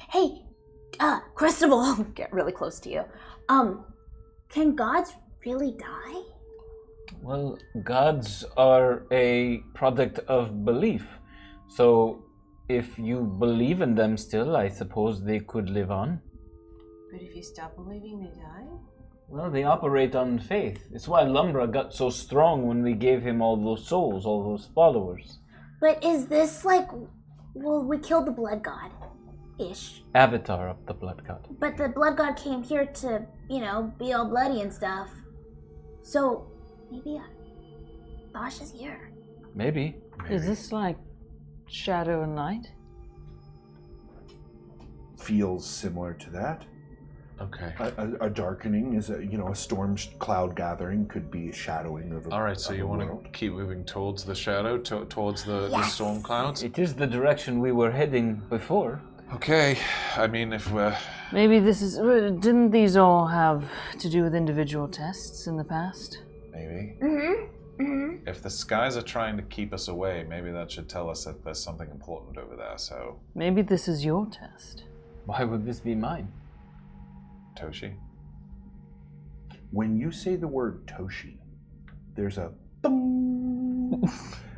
Hey, Cristobal, get really close to you. Can gods really die? Well, gods are a product of belief. So if you believe in them still, I suppose they could live on. But if you stop believing, they die? Well, they operate on faith. It's why Lumbra got so strong when we gave him all those souls, all those followers. But is this we killed the blood god, ish. Avatar of the blood god. But the blood god came here to, be all bloody and stuff. So maybe Thasha's here. Maybe. Is this like shadow and light? Feels similar to that. Okay. A darkening is a storm cloud gathering, could be a shadowing of a All right, so of you a want world. to keep moving towards the shadow, towards the storm clouds? It is the direction we were heading before. Okay. I mean, if we're... Maybe this is. Didn't these all have to do with individual tests in the past? Maybe. Mm-hmm. If the skies are trying to keep us away, maybe that should tell us that there's something important over there, so... Maybe this is your test. Why would this be mine? Toshi? When you say the word Toshi, there's a ding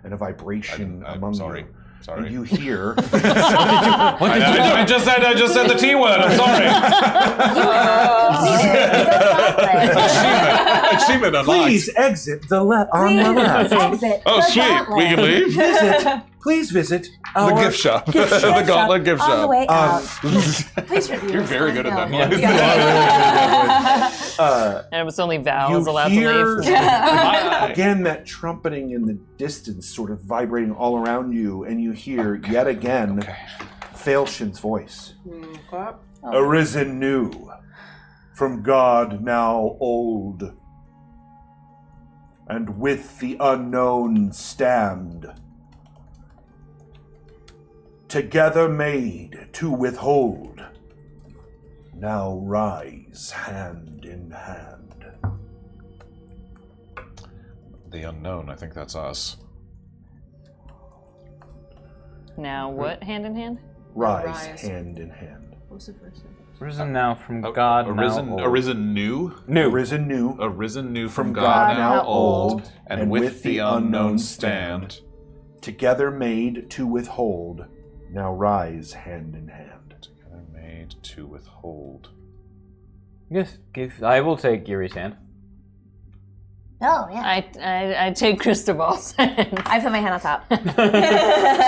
and a vibration I'm among sorry. you. Sorry. And you hear I just said the T word. I'm sorry. Achievement unlocked. please exit the left on the left. Exit. Oh, the sweet. Gauntlet. We can leave. Please visit The our gift shop. The Gauntlet gift On the shop. way out. Please review You're us very on good at that Gauntlet. voice. And it was only Val's You allowed hear to leave. again that trumpeting in the distance, sort of vibrating all around you, and you hear yet again Okay. Failshin's voice. What? Arisen new, from God now old, and with the unknown stand, together made to withhold, now rise hand in hand. The unknown, I think that's us. Now what? Hand in hand? Rise hand in hand. What's the first one? Risen now from God arisen, now old. arisen new? Arisen new, Arisen new from from God God now now old, old, and with the unknown stand. together made to withhold, now rise hand in hand. Together made to withhold. Yes, I will take Euri's hand. Oh, yeah. I take Cristobal's hand. I put my hand on top.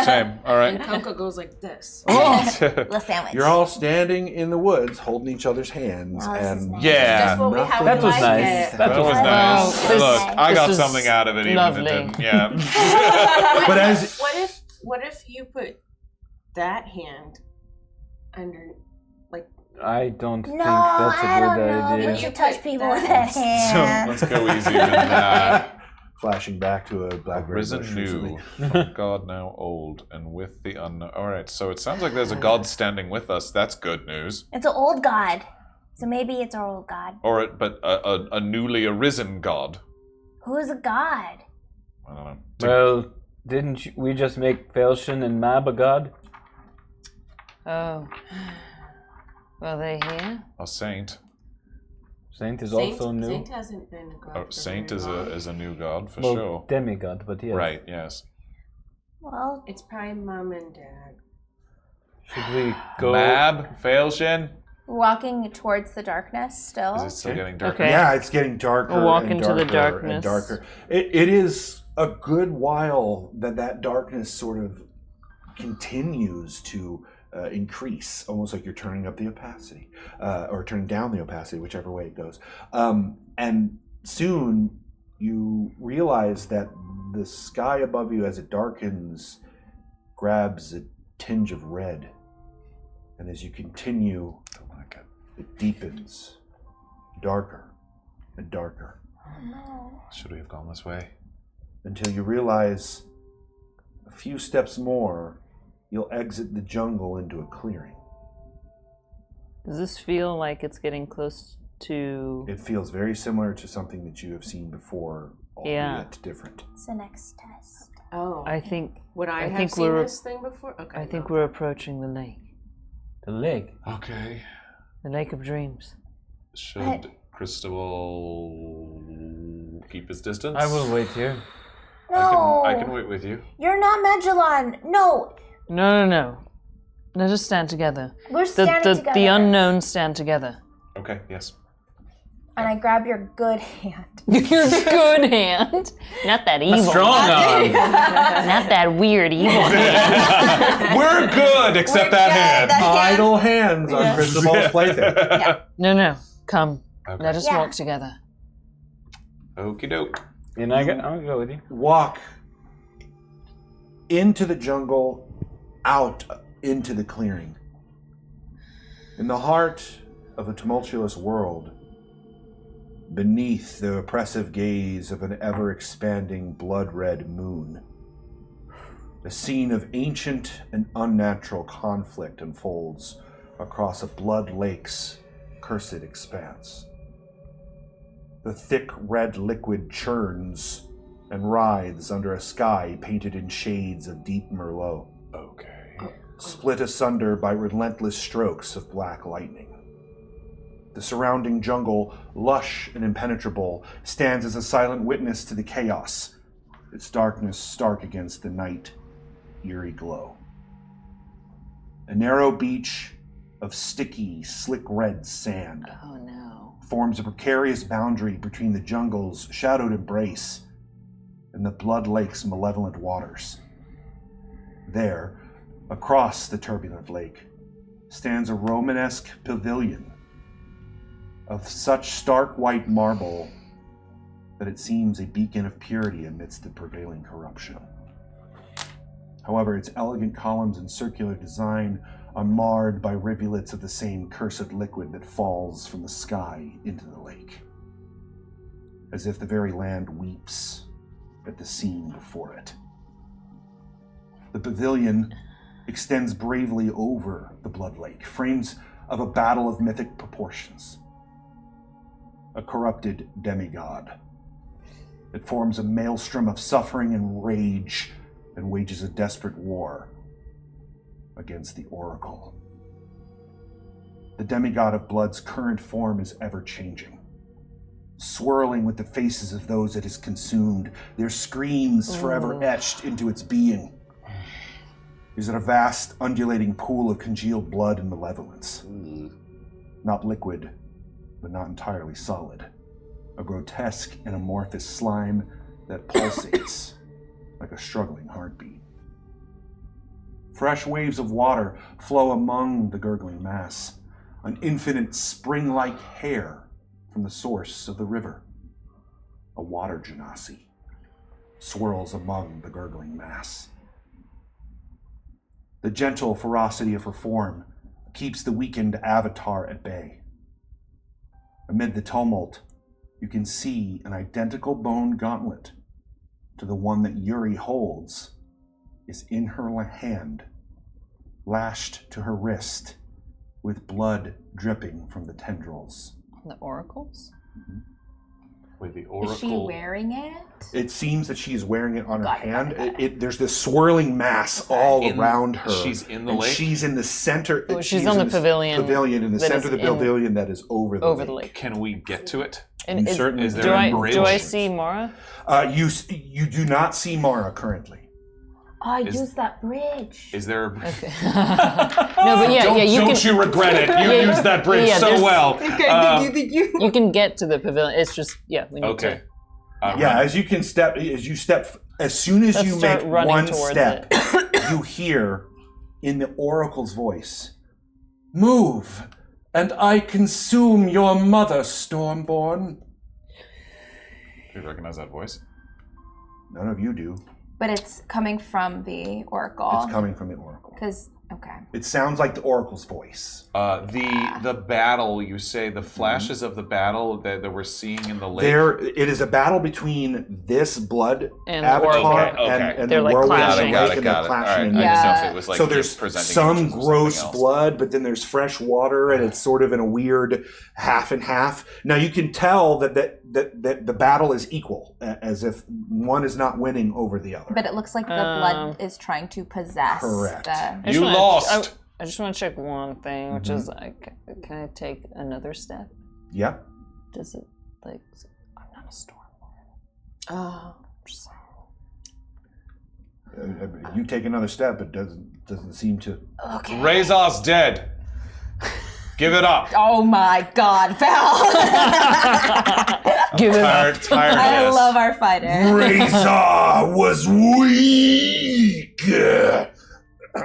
Same. All right. KoKo goes like this. Little sandwich. You're all standing in the woods, holding each other's hands, Oh, this is and nice. Yeah. That's what we have. That was like nice. it. That That was was nice. nice. This- Look, I this got is something out of it, even lovely. if it didn't. Yeah. But as What if you put that hand under, like, I don't think No, that's a I good don't know. idea. We should touch people with that So hand. let's go easier than that. flashing back to a blackberry Risen bush new, recently. from God now old, and with the unknown. All right, so it sounds like there's a God standing with us. That's good news. It's an old god. So maybe it's our old god. But a newly arisen God. Who's a god? I don't know. Well, didn't we just make Felshin and Mab a god? Oh. Were they here? A saint. Saint is also new. Saint hasn't been a god. Oh, for saint very is long. a new God for Well, sure. demigod, but yes. Right. Yes. Well, It's probably mom and dad. Should we go? Mab, Failshin. walking towards the darkness still. Is it still getting darker? Okay. Yeah, it's getting darker. We'll walk and into the darker darkness. and darker. It is a good while that darkness sort of continues to increase, almost like you're turning up the opacity, or turning down the opacity, whichever way it goes. And soon you realize that the sky above you, as it darkens, grabs a tinge of red. And as you continue, Don't like it. it deepens, darker and darker, Should we have gone this way? until you realize a few steps more, you'll exit the jungle into a clearing. Does this feel like it's getting close to... It feels very similar to something that you have seen before, albeit Yeah. different. It's the next test. Oh. I think Would I have think seen we're- this thing before? Okay. I think no. we're approaching the lake. The lake. Okay. The lake of dreams. Should Cristobal keep his distance? I will wait here. No, I can wait with you. You're not Magellon. No, No. Let us stand together. we're standing together. The unknown stand together. Okay. Yes. And I grab your good hand. Your good hand. Not that evil. Strong arm. Not that weird evil hand. We're good, except that hand. Idle hands on Cristobal's plaything. No. Come. Okay. Let us Yeah. walk together. Okie doke. And I'll go with you. Walk into the jungle, out into the clearing. In the heart of a tumultuous world, beneath the oppressive gaze of an ever-expanding blood-red moon, a scene of ancient and unnatural conflict unfolds across a blood lake's cursed expanse. The thick red liquid churns and writhes under a sky painted in shades of deep merlot, Okay. split asunder by relentless strokes of black lightning. The surrounding jungle, lush and impenetrable, stands as a silent witness to the chaos, its darkness stark against the night, eerie glow. A narrow beach of sticky, slick red sand Oh no. forms a precarious boundary between the jungle's shadowed embrace and the Blood Lake's malevolent waters. There, across the turbulent lake, stands a Romanesque pavilion of such stark white marble that it seems a beacon of purity amidst the prevailing corruption. However, its elegant columns and circular design are marred by rivulets of the same cursed liquid that falls from the sky into the lake, as if the very land weeps at the scene before it. The pavilion extends bravely over the Blood Lake, frames of a battle of mythic proportions. A corrupted demi-god. It forms a maelstrom of suffering and rage and wages a desperate war against the Oracle. The demigod of blood's current form is ever-changing, swirling with the faces of those it has consumed, their screams forever etched into its being. Is it a vast, undulating pool of congealed blood and malevolence? Not liquid, but not entirely solid. A grotesque and amorphous slime that pulsates like a struggling heartbeat. Fresh waves of water flow among the gurgling mass, an infinite spring-like hair from the source of the river. A water genasi swirls among the gurgling mass. The gentle ferocity of her form keeps the weakened avatar at bay. Amid the tumult, you can see an identical bone gauntlet to the one that Euri holds is in her hand, lashed to her wrist, with blood dripping from the tendrils. The oracles? Mm-hmm. With the oracle. Is she wearing it? It seems that she is wearing it on her Got it, hand. got it. There's this swirling mass all around her. She's in the and lake? She's in the center. Oh, she's on the pavilion Pavilion in the that center is of the pavilion that is over the lake. Can we get to it? And You certainly is there do a I bridge? do I see Mara? You do not see Mara currently. I used that bridge. Is there? Okay. No, but yeah, you don't can. you regret it? You Yeah, used that bridge yeah, so there's- well. You can get to the pavilion. It's just we need Okay. to. Yeah, as you step, as soon as Let's you start make running one towards step, you hear in the oracle's voice, "Move, and I consume your mother, Stormborn." Do you recognize that voice? None of you do. But it's coming from the Oracle. It's coming from the oracle. Because, okay. It sounds like the oracle's voice. The battle, you say, the flashes of the battle that we're seeing in the lake. It is a battle between this blood And the avatar oracle. and They're the like whirlwind clashing. lake, Got it. and they're All right. clashing. I Yeah. didn't know if it was like So there's presenting some images or gross something else. blood, but then there's fresh water, and it's sort of in a weird half and half. Now you can tell that the battle is equal, as if one is not winning over the other. But it looks like the blood is trying to possess Correct. the... You lost. I just want to check one thing, which is like, can I take another step? Yeah. Does it like? I'm not a Stormborn. Oh. Just- You take another step, it doesn't seem to. Okay. Razor's dead. Give it up. Oh my god, Val! Give it up. Tired I of this. love our fighter. Razor was weak.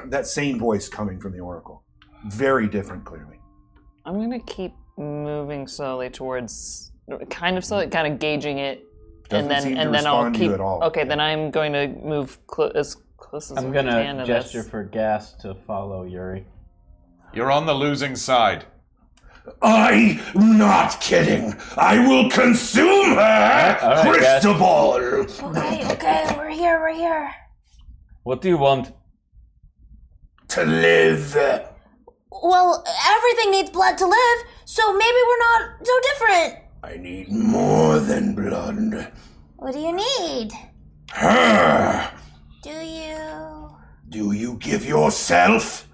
That same voice coming from the oracle, very different, clearly. I'm gonna keep moving slowly towards, kind of slowly, kind of gauging it, Doesn't seem to and then I'll respond to keep. you at all. Okay, then I'm going to move as close as I'm I can gonna to gesture this. for Gas to follow Euri. You're on the losing side. I'm not kidding. I will consume her, All right, guys. Cristobal. Okay, we're here. What do you want? To live. Well, everything needs blood to live, so maybe we're not so different. I need more than blood. What do you need? Her. Do you? Do you give yourself?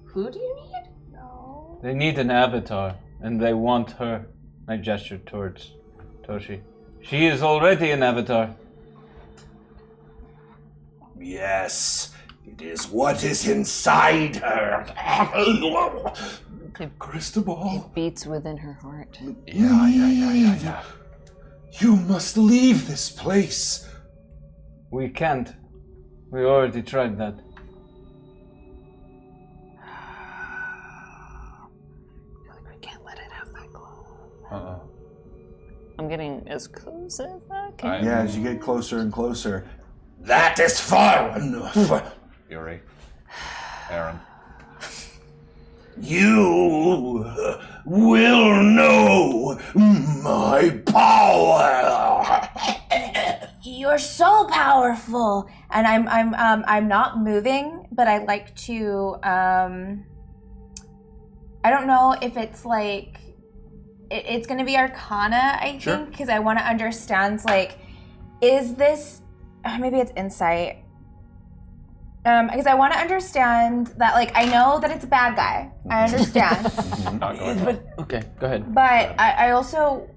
Who do you need? No. They need an avatar, and they want her. I gesture towards Toshi. She is already an avatar. Yes, it is what is inside her. Cristobal. Beats within her heart. Yeah. You must leave this place. We can't. We already tried that. I can't let it have that glow. I'm getting as close as I can. Yeah, as you get closer and closer. That is far enough. Euri. Aeron. You will know my power. You're so powerful, and I'm not moving, but I like to. I don't know if it's like it's going to be Arcana, I think, because I want to understand. Like, is this maybe it's Insight? Because I want to understand that. Like, I know that it's a bad guy. I understand. But okay, go ahead. But I also.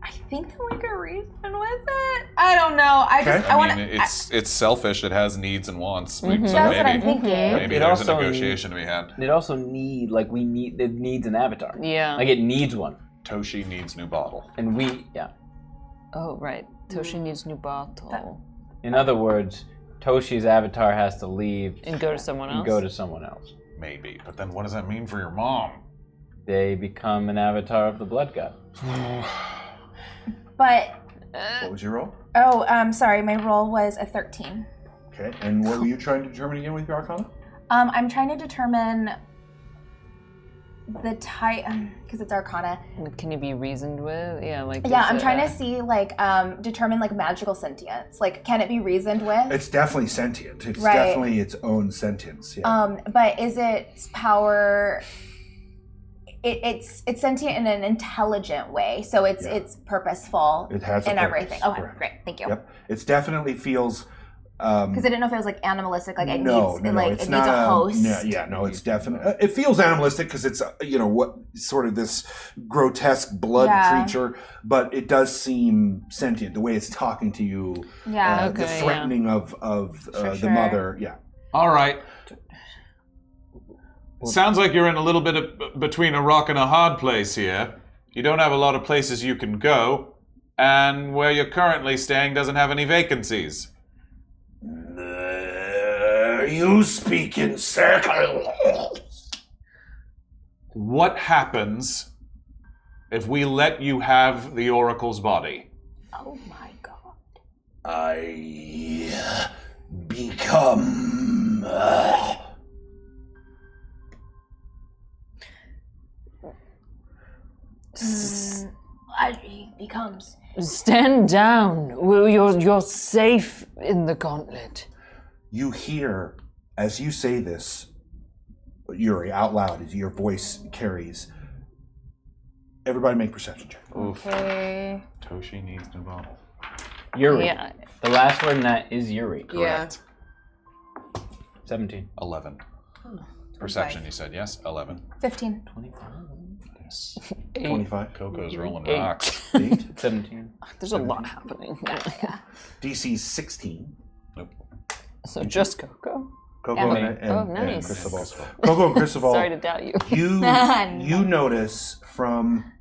I think there's like a reason with it. I don't know. I want to. It's selfish. It has needs and wants. So That's what I'm maybe thinking. maybe there's a negotiation to be had. It also it needs an avatar. Yeah. Like it needs one. Toshi needs new bottle. And Oh, right. Toshi needs new bottle. in other words, Toshi's avatar has to leave And go to someone else? and go to someone else. Maybe. But then what does that mean for your mom? They become an avatar of the blood god. But What was your roll? sorry, my roll was a 13. Okay, and what were you trying to determine again with your Arcana? I'm trying to determine the type, because it's Arcana. Can you be reasoned with? Yeah, like. Yeah, I'm trying to see, like, determine, like, magical sentience. Like, can it be reasoned with? It's definitely sentient. It's Right. definitely its own sentience. Yeah. But is its power? It's sentient in an intelligent way, so it's purposeful. It has a and purpose, everything. Okay, correct. great, thank you. Yep. It definitely feels. Because I didn't know if it was like animalistic, like it No, needs it's it not needs a host. No, it's definitely. It feels animalistic because it's what sort of this grotesque blood creature, but it does seem sentient. The way it's talking to you, Yeah. the threatening of the sure. mother, yeah. All right. Sounds like you're in a little bit of between a rock and a hard place here. You don't have a lot of places you can go, and where you're currently staying doesn't have any vacancies. You speak in circles. What happens if we let you have the Oracle's body? Oh my god. I become. He becomes. Stand down. You're safe in the gauntlet. You hear, as you say this, Euri, out loud, as your voice carries. Everybody make perception check. Okay. Toshi needs new bottle. Euri. Yeah. The last word in that is Euri. Yeah. 17. 11. Perception, you said, yes? 11. 15. 25. KoKo's rolling 8. rocks. 8. 17. There's a lot happening. DC's 16. Nope. So just KoKo? KoKo Yeah. and Nice. Cristobal. KoKo and Cristobal. Sorry to doubt you. You notice from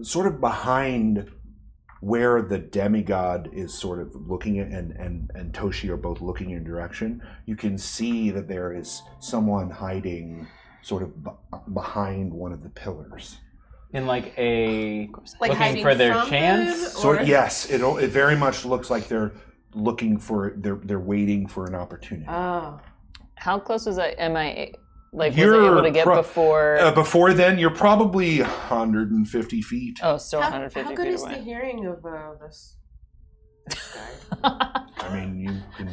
sort of behind where the demi-god is sort of looking at and Toshi are both looking in your direction, you can see that there is someone hiding sort of behind one of the pillars. In like a Like looking hiding for their from chance. it, or- Yes, it very much looks like they're looking for they're waiting for an opportunity. Oh. How close was I? Am I like was I You're able to get before? Before then, you're probably 150 feet. Oh, still How 150 good feet is away. the hearing of this guy? I mean, you can.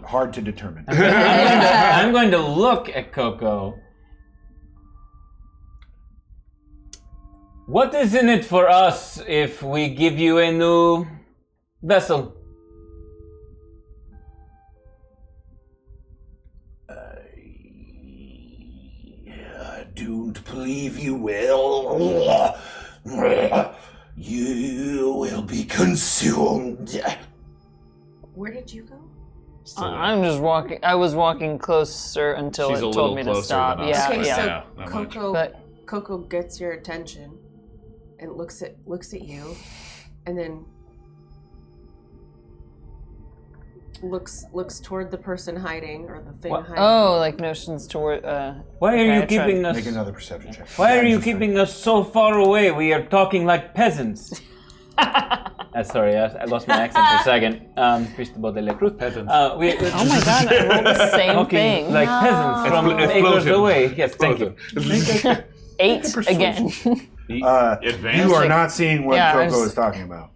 Hard to determine. I'm going to look at KoKo. What is in it for us if we give you a new vessel? I don't believe you will. You will be consumed. Where did you go? I'm just walking. I was walking closer until She's a it little told me to closer stop. than us. Yeah, Okay, yeah. so Yeah, not much. KoKo gets your attention and looks at you, and then looks toward the person hiding or the thing What? hiding. Oh, like notions toward. Why are okay, you I tried. keeping us? Make another perception check. Why are you keeping us so far away? We are talking like peasants. Sorry, I lost my accent for a second. Cristobal de la Cruz. Peasants. Oh my god, I rolled the same Talking thing. like peasants from acres away. Yes, thank you. 8 again. You are not seeing what Yeah, I KoKo was- is talking about.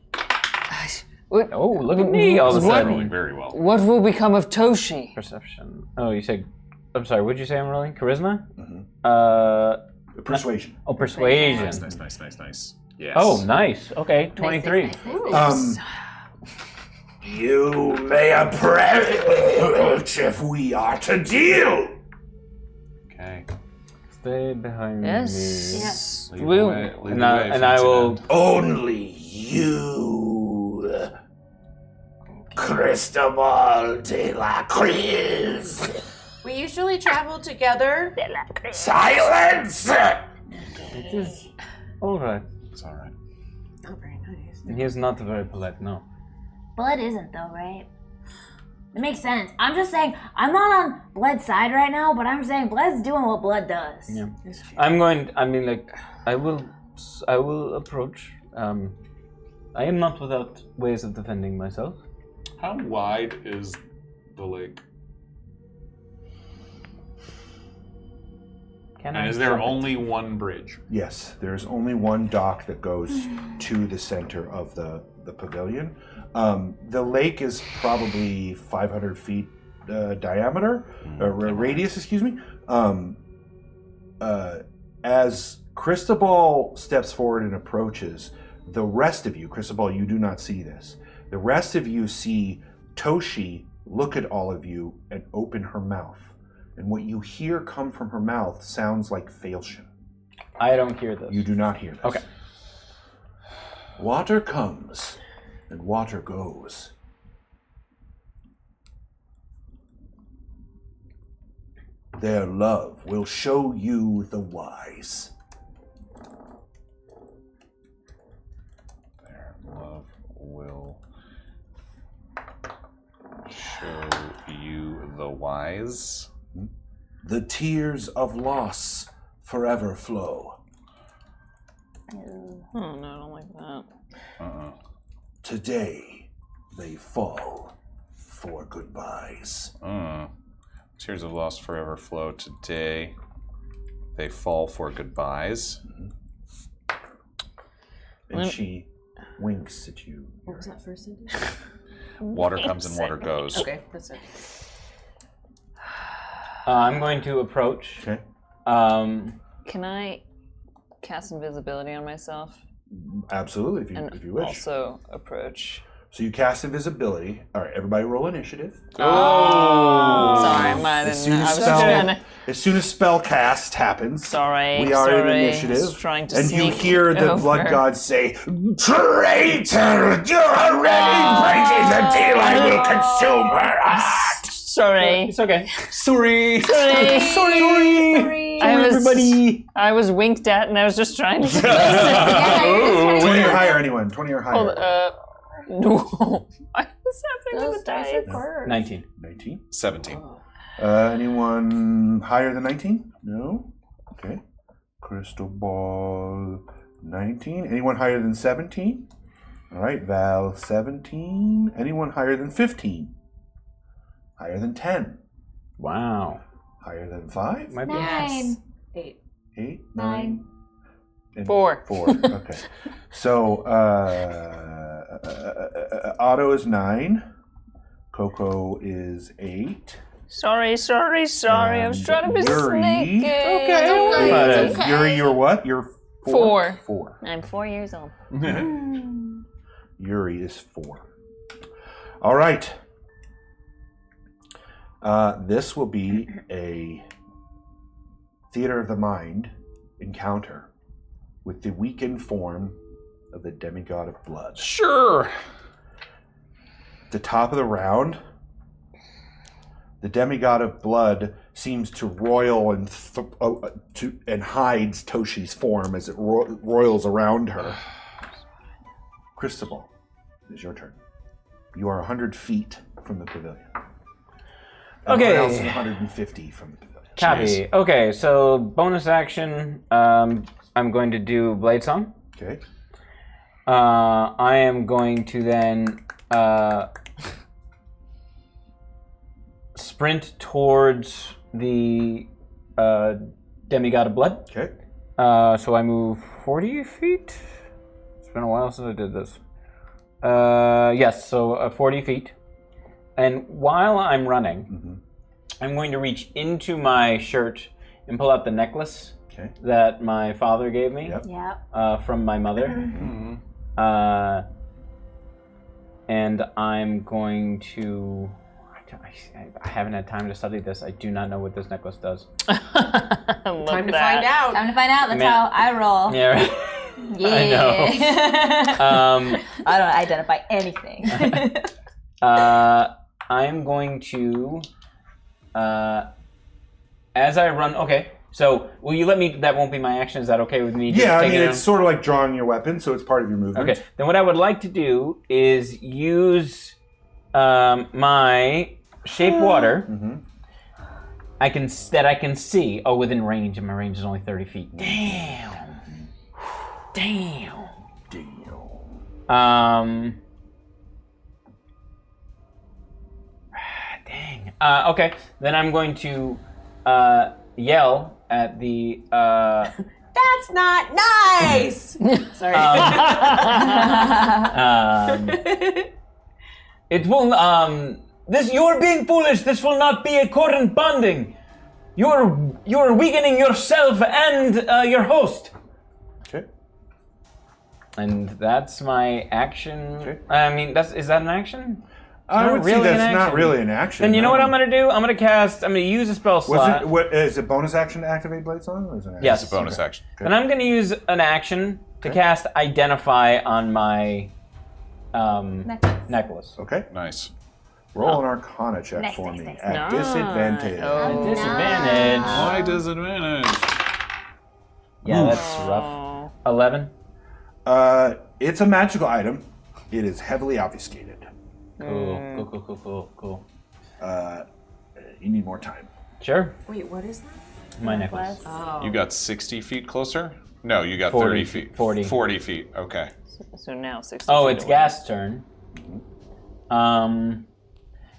Oh, look at me all of a sudden. Rolling very well. What will become of Toshi? Perception. Oh, you said. I'm sorry. What did you say? I'm rolling charisma. Persuasion. Oh, persuasion. Nice. Yes. Oh, nice. Okay, 23. You may approach if we are to deal. Okay. Stay behind Yes. me. Yes. Lead the Woo. way, lead And the I, way, and I will. Only you, Cristobal de la Cruz. We usually travel together. Silence! It is all right. It's all right. Not very nice. He is not very polite. No. Blood isn't though, right? It makes sense. I'm just saying, I'm not on Blood's side right now, but I'm saying Blood's doing what Blood does. Yeah. I'm going. I mean, like, I will approach. I am not without ways of defending myself. How wide is the lake? And is there only one bridge? Yes, there's only one dock that goes to the center of the pavilion. The lake is probably 500 feet diameter, or radius, excuse me. As Cristobal steps forward and approaches, the rest of you, Cristobal, you do not see this. The rest of you see Toshi look at all of you and open her mouth. And what you hear come from her mouth sounds like Failshin. I don't hear this. You do not hear this. Okay. Water comes and water goes. Their love will show you the wise. Their love will show you the wise. The tears of loss forever flow. Oh no, I don't like that. Today they fall for goodbyes. Tears of loss forever flow today. They fall for goodbyes. And she winks at you. What was that first sentence? Water comes and water goes. Okay, that's it. I'm going to approach. Okay. Can I cast invisibility on myself Absolutely, and if you wish. also approach? So you cast invisibility. All right, everybody roll initiative. Oh, sorry, I As soon didn't. I as was trying to. as soon as spell cast happens, Sorry, we are in sorry. initiative, I was trying to and you sneak hear the over. blood gods say, "Traitor! You're already breaking the deal. I will consume her heart." Sorry. It's okay. Sorry. Sorry. Sorry. I was winked at, and I was just trying to. 20 or higher, anyone? 20 or higher. Hold, no. What's happening to the dice? 19. 19. 17. Anyone higher than 19? No? Okay. Cristobal, 19. Anyone higher than 17? All right, Val, 17. Anyone higher than 15? Higher than 10? Wow. Higher than 5? Might be. 9. 8. 8? 9. And 4. 4. Okay. So, Otto is 9. KoKo is 8. Sorry. I was trying to be Yuri. sneaky. Okay. Okay. Yuri, you're what? You're 4. 4. I'm 4 years old. Yuri is 4. All right. This will be a theater of the mind encounter with the weakened form of the demigod of blood. Sure. At the top of the round, the demigod of blood seems to roil and and hides Toshi's form as it roils around her. Cristobal, it is your turn. You are 100 feet from the pavilion. Okay. Everyone else is 150 from the pavilion. Copy. Okay, so bonus action. I'm going to do Blade Song. Okay. I am going to then sprint towards the demi-god of blood. Okay. So I move 40 feet. It's been a while since I did this. Yes, so 40 feet. And while I'm running, I'm going to reach into my shirt and pull out the necklace that my father gave me from my mother. And I'm going to... I haven't had time to study this. I do not know what this necklace does. Time to find out. Time to find out. That's how I roll. Yeah, right. Yeah. I know. I don't identify anything. I'm going to, as I run, okay, so will you let me, that won't be my action, is that okay with me? Yeah, I mean, it's sort of like drawing your weapon, so it's part of your movement. Okay, then what I would like to do is use my shape water I can see, within range, and my range is only 30 feet. Damn. Dang. Okay, then I'm going to yell at the. That's not nice. Sorry. It will. This you're being foolish. This will not be a current bonding. You're weakening yourself and your host. Okay. And that's my action. Okay. I mean, is that an action? I would say that's not really an action. Then you know what I'm going to do? I'm going to use a spell slot. Is it bonus action to activate Blade Song? Or is it an action? Yes. It's a bonus action. Okay. And I'm going to use an action to cast Identify on my necklace. Okay. Nice. Roll an Arcana check for me at disadvantage. At disadvantage. Why disadvantage? Yeah, that's rough. 11. It's a magical item. It is heavily obfuscated. Cool. You need more time. Sure. Wait, what is that? My necklace. Oh. You got 60 feet closer? No, you got 40 30 feet. 40. 40 feet, okay. So now 60 Oh, feet it's away. Gast's turn.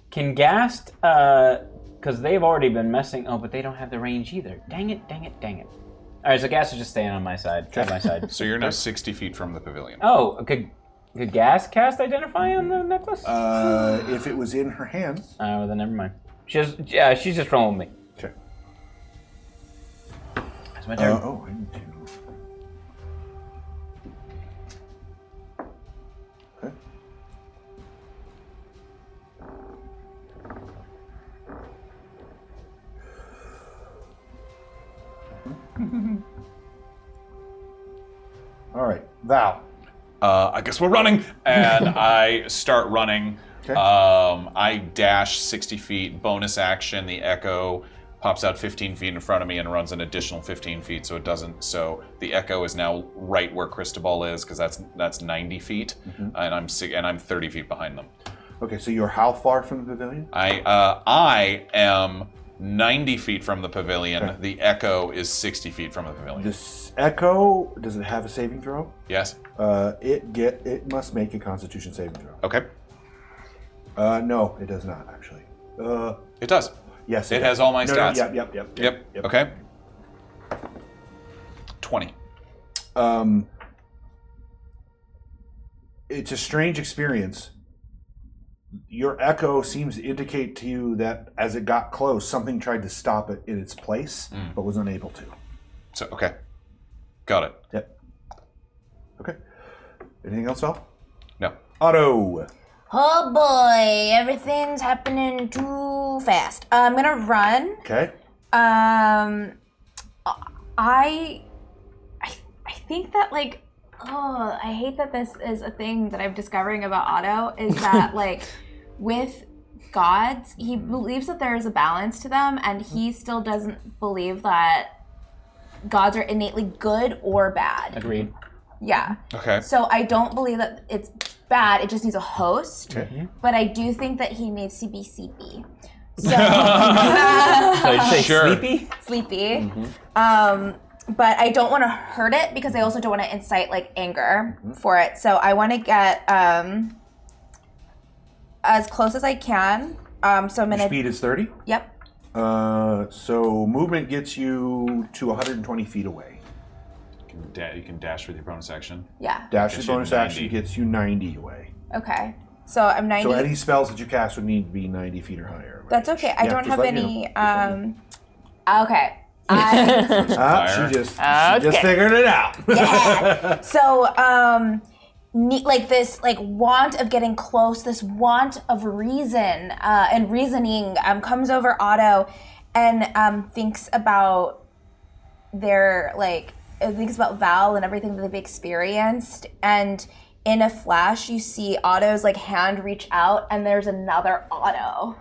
Can Gast, because they've already been messing, but they don't have the range either. Dang it. All right, so Gast is just staying on my side, at my side. So you're now 60 feet from the pavilion. Oh, could Gast cast Identify on the necklace? If it was in her hands. Oh, then never mind. She's just rolling with me. Okay. That's my turn. I need to. Okay. All right, Val. I guess we're running, and I start running. Okay. I dash 60 feet, bonus action, the echo pops out 15 feet in front of me and runs an additional 15 feet, so it doesn't, so the echo is now right where Cristobal is, because that's 90 feet, and I'm 30 feet behind them. Okay, so you're how far from the pavilion? I am 90 feet from the pavilion. Okay. The echo is 60 feet from the pavilion. This echo, does it have a saving throw? Yes? It must make a Constitution saving throw. Okay. No, it does not actually. It does. Yes, It has all my stats. Yep. Okay. 20. It's a strange experience. Your echo seems to indicate to you that as it got close, something tried to stop it in its place, but was unable to. So, okay. Got it. Yep. Okay. Anything else, Val? No. Otto. Oh boy, everything's happening too fast. I'm gonna run. Okay. I think that I hate that this is a thing that I'm discovering about Otto, is that with gods, he believes that there is a balance to them, and he still doesn't believe that gods are innately good or bad. Agreed. Yeah. Okay. So I don't believe that it's bad, it just needs a host. Okay. But I do think that he needs to be sleepy. So So you say Sure. sleepy? sleepy. but I don't want to hurt it because I also don't want to incite like anger for it. So I want to get as close as I can. So I'm Your gonna. speed is 30. Yep. So movement gets you to 120 feet away. You can dash with your bonus action. Yeah. Dash Gets with you bonus 90. action gets you 90 away. Okay. So I'm 90. So any spells that you cast would need to be 90 feet or higher. That's okay. I Yeah, don't just have let me any. know. Okay. She just figured it out. Yeah. So, like this, like want of getting close, this want of reason and reasoning comes over Otto, and thinks about their thinks about Val and everything that they've experienced, and in a flash, you see Otto's like hand reach out, and there's another Otto.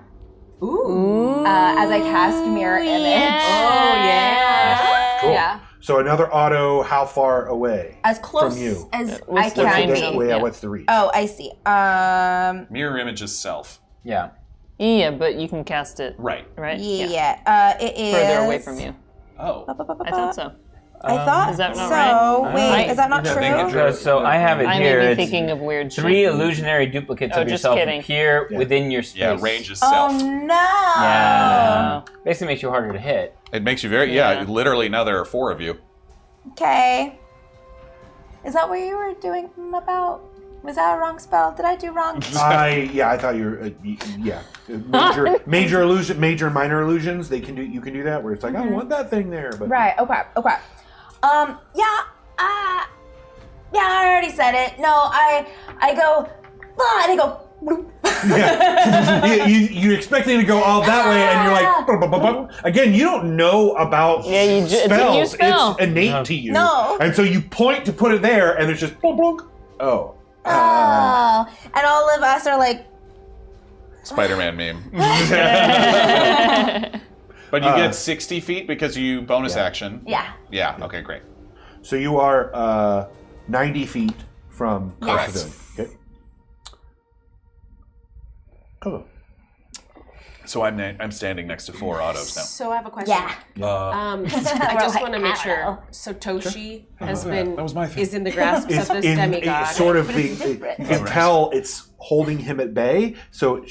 Ooh. As I cast mirror image. Oh yeah. Cool. Yeah. So another auto, how far away? As close from you. as I What's the can range? be. What's the reach? Oh, I see. Mirror image is self. Yeah. Yeah, but you can cast it, Right. right? Yeah. It is Further away from you. Oh. I thought so. I thought Is that not so. right? Wait, is that not I true? think it- So I have it I here. may be It's thinking of weird shit. 3 illusionary duplicates Oh, of just yourself kidding. appear within your space. Yeah, range is Oh self. no! Yeah. Basically makes you harder to hit. It makes you very, Yeah. literally now there are 4 of you. Okay. Is that what you were doing about? Was that a wrong spell? Did I do wrong? I thought you were major illusion, major and minor illusions. They can do. You can do that where it's like I don't want that thing there, but Right. Okay. Yeah. I already said it. No, I go, and I go. Yeah. you expecting to go all that way, and you're like, "Bum, bum, bum, bum." Again, you don't know about it's a new spells. spell. It's innate to you. No. And so you point to put it there, and it's just blunk, blunk. Oh. Oh, and all of us are like, Spider-Man meme. But you get 60 feet because you bonus action. yeah. Yeah, okay, great. So you are 90 feet from Yes. Pavilion. Okay. Cool. So I'm standing next to 4 autos now. So I have a question. Yeah. I We're just like, want to make I sure. don't know. So Toshi has yeah, been that was my thing. is in the grasp of this demigod. It's sort of But the, it's different. you can tell it's holding him at bay. So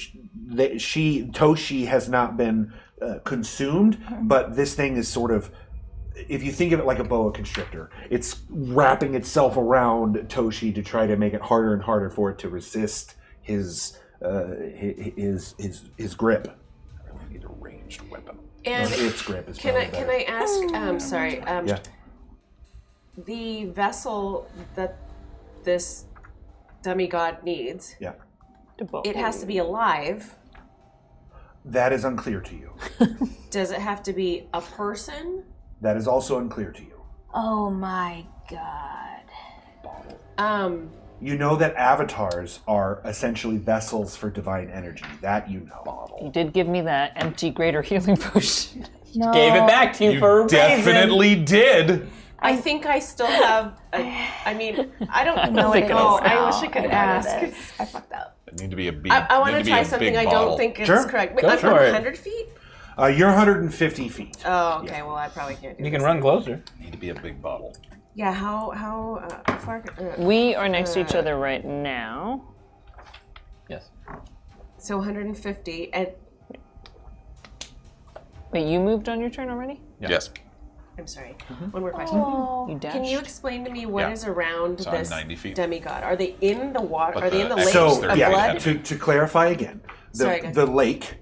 Toshi has not been consumed, but this thing is sort of, if you think of it like a boa constrictor, it's wrapping itself around Toshi to try to make it harder and harder for it to resist his grip. I really need a ranged weapon. And Its grip is can probably I ask? Sorry. Yeah. The vessel that this demigod needs, Yeah. it has to be alive. That is unclear to you. Does it have to be a person? That is also unclear to you. Oh my god. You know that avatars are essentially vessels for divine energy. That you know. You did give me that empty greater healing potion. No. Gave it back to you for a reason. Definitely did. I think I still have. I mean, I don't know. think it know. is I now. wish I could know what ask. it is. I fucked up. It need to be a big. I want need to be try a something big I bottle. don't think is Sure. correct. Wait, Go I'm for it. 100 feet? You're 150 feet. Oh, okay. Well, I probably can't do You this. can run closer. Need to be a big bottle. Yeah, how far? We are next to each other right now. Yes. So 150, and Wait, you moved on your turn already? Yes. I'm sorry. One more question. Oh. You dashed? Can you explain to me what Yeah. is around So I'm this 90 feet. demigod? Are they in the water? But Are they in the the lake So, of yeah, blood? to clarify again, Sorry, go ahead. the lake,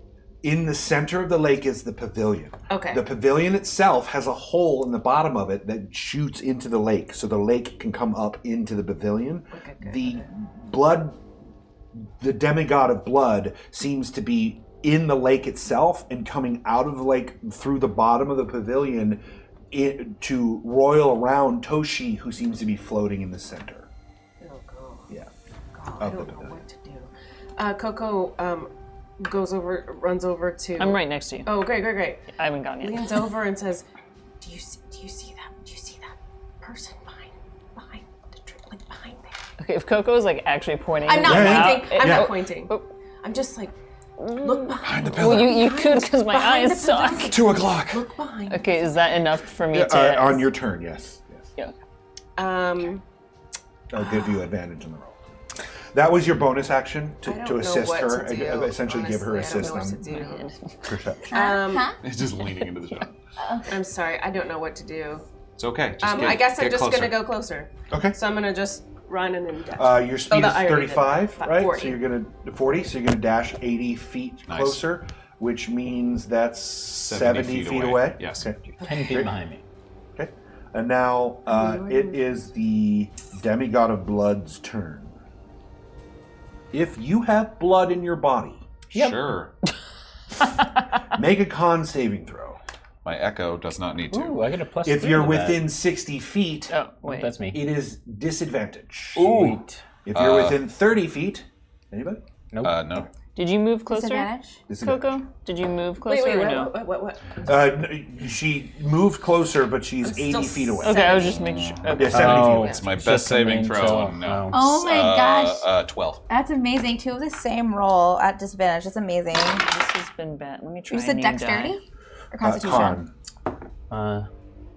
in the center of the lake is the pavilion. Okay. The pavilion itself has a hole in the bottom of it that shoots into the lake, so the lake can come up into the pavilion. Okay, good. The demigod of blood seems to be in the lake itself and coming out of the lake through the bottom of the pavilion to roil around Toshi, who seems to be floating in the center. Oh, God. Yeah. God, Of I the don't know pavilion. what to do. KoKo runs over to. I'm right next to you. Oh, great. I haven't gone yet. Leans over and says, "Do you see that? Do you see that person behind the like behind there?" Okay, if Coco is like actually pointing. I'm not Yeah, yeah. pointing. I'm Yeah. not pointing. Oh. I'm just like, Look behind. the pillar. Well, you could because my Behind eyes the suck. pavilion. 2 o'clock. Look behind. Okay, is that enough for me to? On your turn, yes. Yeah. I'll give you advantage on the roll. That was your bonus action I don't to know assist what her, to do, essentially give her honestly. assist I don't on know what to do. perception. He's just leaning into the shot. I'm sorry, I don't know what to do. It's okay. Just I guess I'm get just closer. gonna go closer. Okay. So I'm gonna just run and then dash. Your speed is I already did 35, that. right? 40. So you're gonna 40. So you're gonna dash 80 feet Nice. closer, which means that's 70 feet away. Yes. Okay. 10 feet behind me. Okay. And now it is the demi-god of blood's turn. If you have blood in your body, Sure. make a con saving throw. My echo does not need to. Ooh, I get a plus. If 3 you're to that. within 60 feet, Oh wait. That's me. it is disadvantage. Sweet. If you're within 30 feet, anybody? Nope. No. Did you move closer, Disadvantage? KoKo? Did you move closer Wait, or no? what? She moved closer, but she's I'm 80 still feet away. Okay, I was just making sure. Okay. Yeah, 70 feet away. It's my Just best saving coming throw. to- No. Oh my gosh. 12. That's amazing. 2 of the same roll at disadvantage. That's amazing. This has been bad. Let me try. You said a new dexterity or constitution? Con.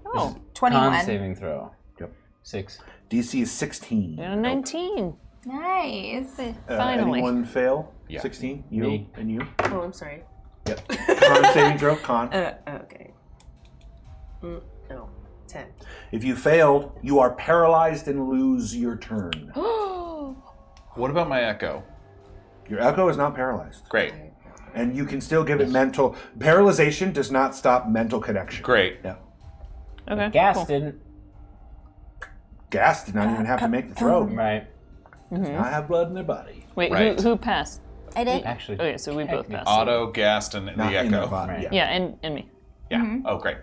Oh, 21. Con saving throw. Yep. 6. DC is 16. yeah, 19. Nice. Finally. Anyone fail? Yeah. 16? You Me. and you? Oh, I'm sorry. Yep. Con saving throw? Con. Okay. No. 10. If you failed, you are paralyzed and lose your turn. What about my echo? Your echo is not paralyzed. Great. And you can still give it mental. Paralyzation does not stop mental connection. Great. Yeah. Okay. Gas cool. didn't. Gas did not even have to make the throw. Right. Not have blood in their body. Wait, Right. who passed? I did. Actually. Okay, so we both passed. Auto, gassed, and Not the in their echo. body. Right. Yeah. Yeah, and me. Yeah. Oh, great.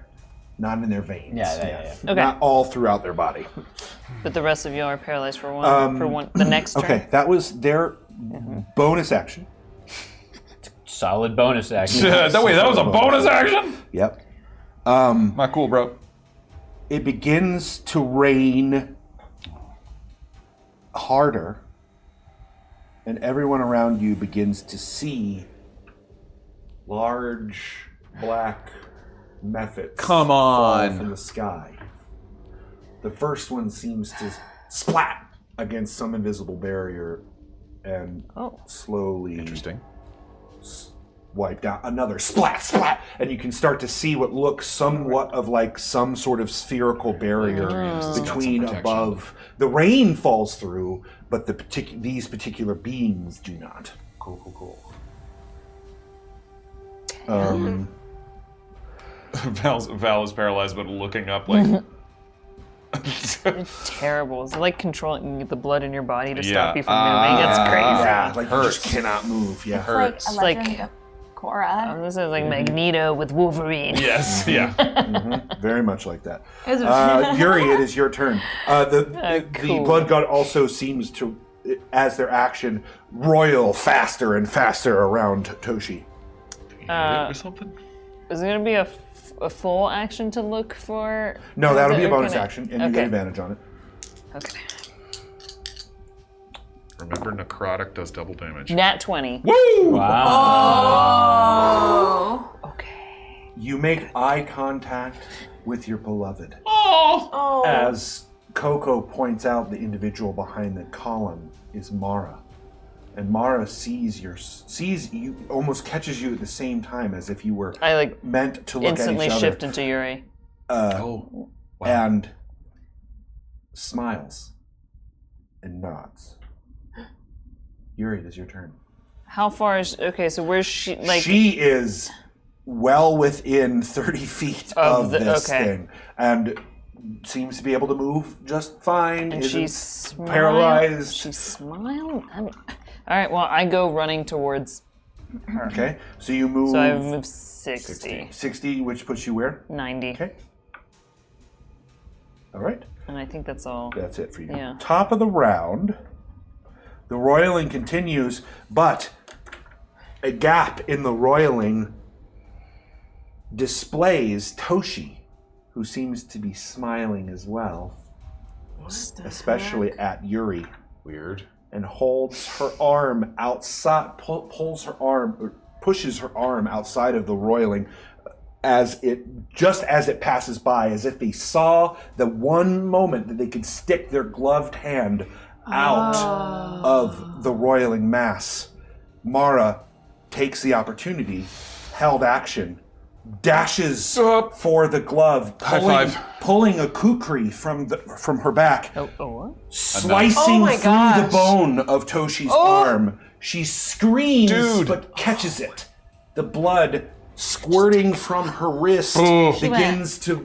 Not in their veins. Yeah. Okay. Not all throughout their body. But the rest of y'all are paralyzed for one. The next turn. Okay, that was their bonus action. Solid bonus action. That was a bonus action? Yep. Not cool, bro. It begins to rain harder, and everyone around you begins to see large black mephits Come fall on. from the sky. The first one seems to splat against some invisible barrier and slowly Interesting. wipe down. Another splat, and you can start to see what looks somewhat of like some sort of spherical barrier between Got some protection. above. The rain falls through, but these particular beings do not. Cool. Val is paralyzed, but looking up like. It's terrible. It's like controlling the blood in your body to Yeah. stop you from moving. It's crazy. Yeah, like Hurts. you just cannot move. Yeah, Hurts. Like a legend of Korra. This is like Magneto with Wolverine. Yes, yeah. very much like that. It was- Euri, it is your turn. The Cool. blood god also seems to, as their action, roil faster and faster around Toshi. Or something? Is it gonna be a full action to look for? No, that'll be a Or bonus can I- action, and you get Okay. advantage on it. Okay. Remember, necrotic does double damage. Nat 20. Woo! Wow. Okay. You make eye contact with your beloved. Oh! As KoKo points out, the individual behind the column is Mara. And Mara sees you, almost catches you at the same time as if you were I like meant to look instantly at each shift other. into Euri. Oh. Wow. And smiles and nods. Euri, it is your turn. How far is so where's she She is well within 30 feet of this thing and seems to be able to move just fine. and isn't she's paralyzed. She's smiling. I mean, all right, well, I go running towards her. Okay, so you move So I move 60. 60, which puts you where? 90. Okay. All right. And I think that's all. That's it for you. Yeah. Top of the round, the roiling continues, but a gap in the roiling displays Toshi, who seems to be smiling as well, especially at Euri, Weird. and holds her arm outside, pulls her arm pushes her arm outside of the roiling as it passes by, as if they saw the one moment that they could stick their gloved hand out of the roiling mass. Mara takes the opportunity, held action, dashes for the glove, pulling a kukri from her back, slicing through the bone of Toshi's arm. She screams, but catches it. The blood squirting from her wrist begins to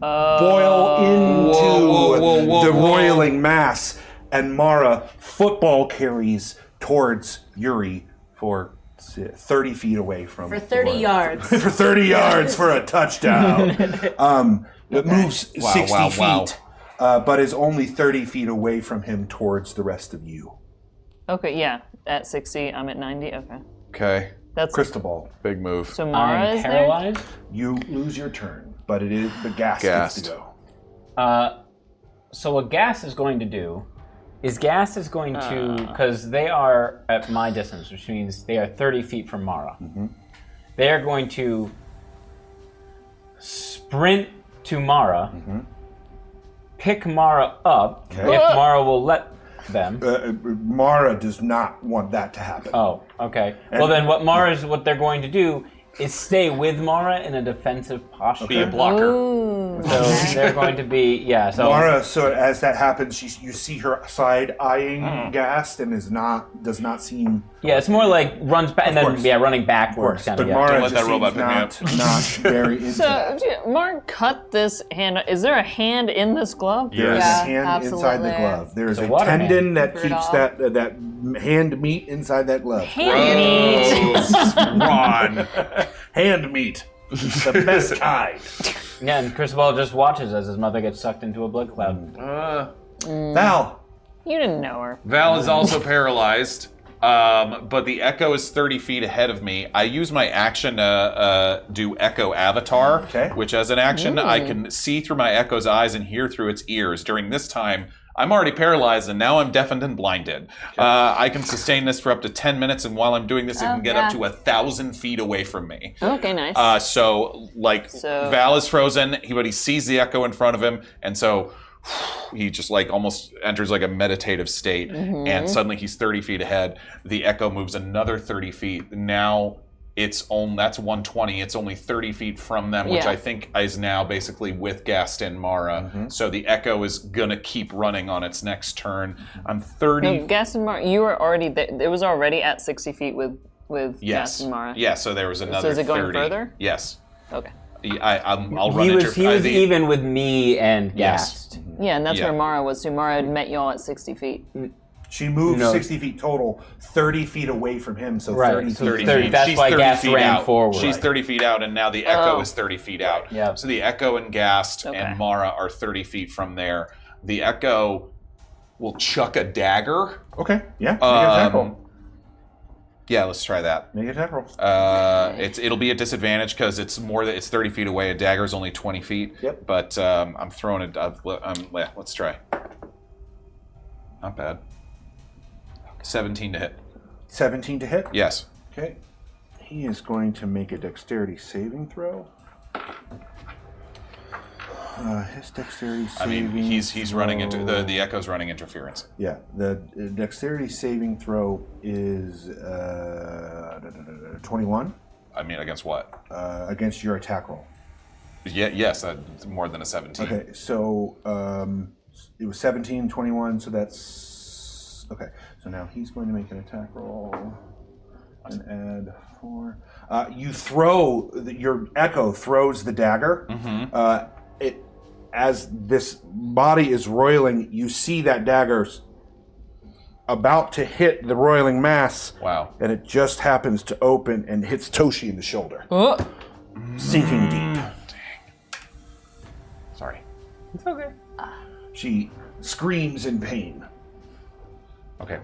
boil into the roiling mass, and Mara football carries towards Euri for 30 feet away from... For 30 yards. For 30 yards for a touchdown. It moves 60 feet, but is only 30 feet away from him towards the rest of you. Okay, yeah. At 60, I'm at 90. Okay. Okay. That's Cristobal. Big move. So Mara is paralyzed? You lose your turn, but it is the gas gets to go. So what Gas is going to do is Gas is going to, because they are at my distance, which means they are 30 feet from Mara. They are going to sprint to Mara, pick Mara up, if Mara will let them. Mara does not want that to happen. Oh, okay. Well, then what they're going to do is stay with Mara in a defensive posture. Be a blocker. Ooh. So they're going to be, so Mara, so as that happens, you see her side eyeing Gas and does not seem... Yeah, it's more like runs back and then running backwards. But Kind of, Mara Don't let that just robot seems pick me not very into So, that. Mark cut this hand. Is there a hand in this glove? There is Yeah, a hand inside the absolutely. glove. There is It's a a water tendon hand. that Brutal. keeps that hand meat inside that glove. Ron. Hand meat. The best kind. Yeah, and Cristobal just watches as his mother gets sucked into a blood cloud. Val. You didn't know her. Val is also paralyzed, but the Echo is 30 feet ahead of me. I use my action to do Echo Avatar, which as an action, I can see through my Echo's eyes and hear through its ears. During this time, I'm already paralyzed, and now I'm deafened and blinded. I can sustain this for up to 10 minutes, and while I'm doing this, it can get up to 1,000 feet away from me. Okay, nice. So Val is frozen, but he sees the Echo in front of him, and so he just almost enters a meditative state, and suddenly he's 30 feet ahead. The Echo moves another 30 feet. Now that's 120. It's only 30 feet from them, which I think is now basically with Gaston Mara. So the Echo is gonna keep running on its next turn. I'm 30. No, Gaston Mara, you were already there. It was already at 60 feet with Gaston Mara. Yeah, so there was another 30. So is it going further? Yes. Okay. I'll run He was even with me and Gast. Yeah, and that's where Mara was. So Mara had met y'all at 60 feet. She moved 60 feet total, 30 feet away from him, so Right, 30 so feet. 30 That's She's why 30 Gast feet ran out. forward. She's 30 feet out, and now the Echo is 30 feet out. Yeah. So the Echo and Gast and Mara are 30 feet from there. The Echo will chuck a dagger. Okay, yeah, make a attack roll. Yeah, let's try that. Make a attack roll. It'll be a disadvantage because it's 30 feet away. A dagger is only 20 feet. Yep. But I'm throwing it. Let's try. Not bad. 17 to hit. 17 to hit? Yes. Okay. He is going to make a dexterity saving throw. His dexterity saving he's running into the Echo's running interference. Yeah, the dexterity saving throw is 21. I mean, against what? Against your attack roll. Yeah, yes, more than a 17. Okay, so it was 17, 21, so that's... Okay, so now he's going to make an attack roll and add 4. You throw... Your Echo throws the dagger. As this body is roiling, you see that dagger about to hit the roiling mass. Wow. And it just happens to open and hits Toshi in the shoulder. Sinking deep. Dang. Sorry. It's okay. She screams in pain. Okay.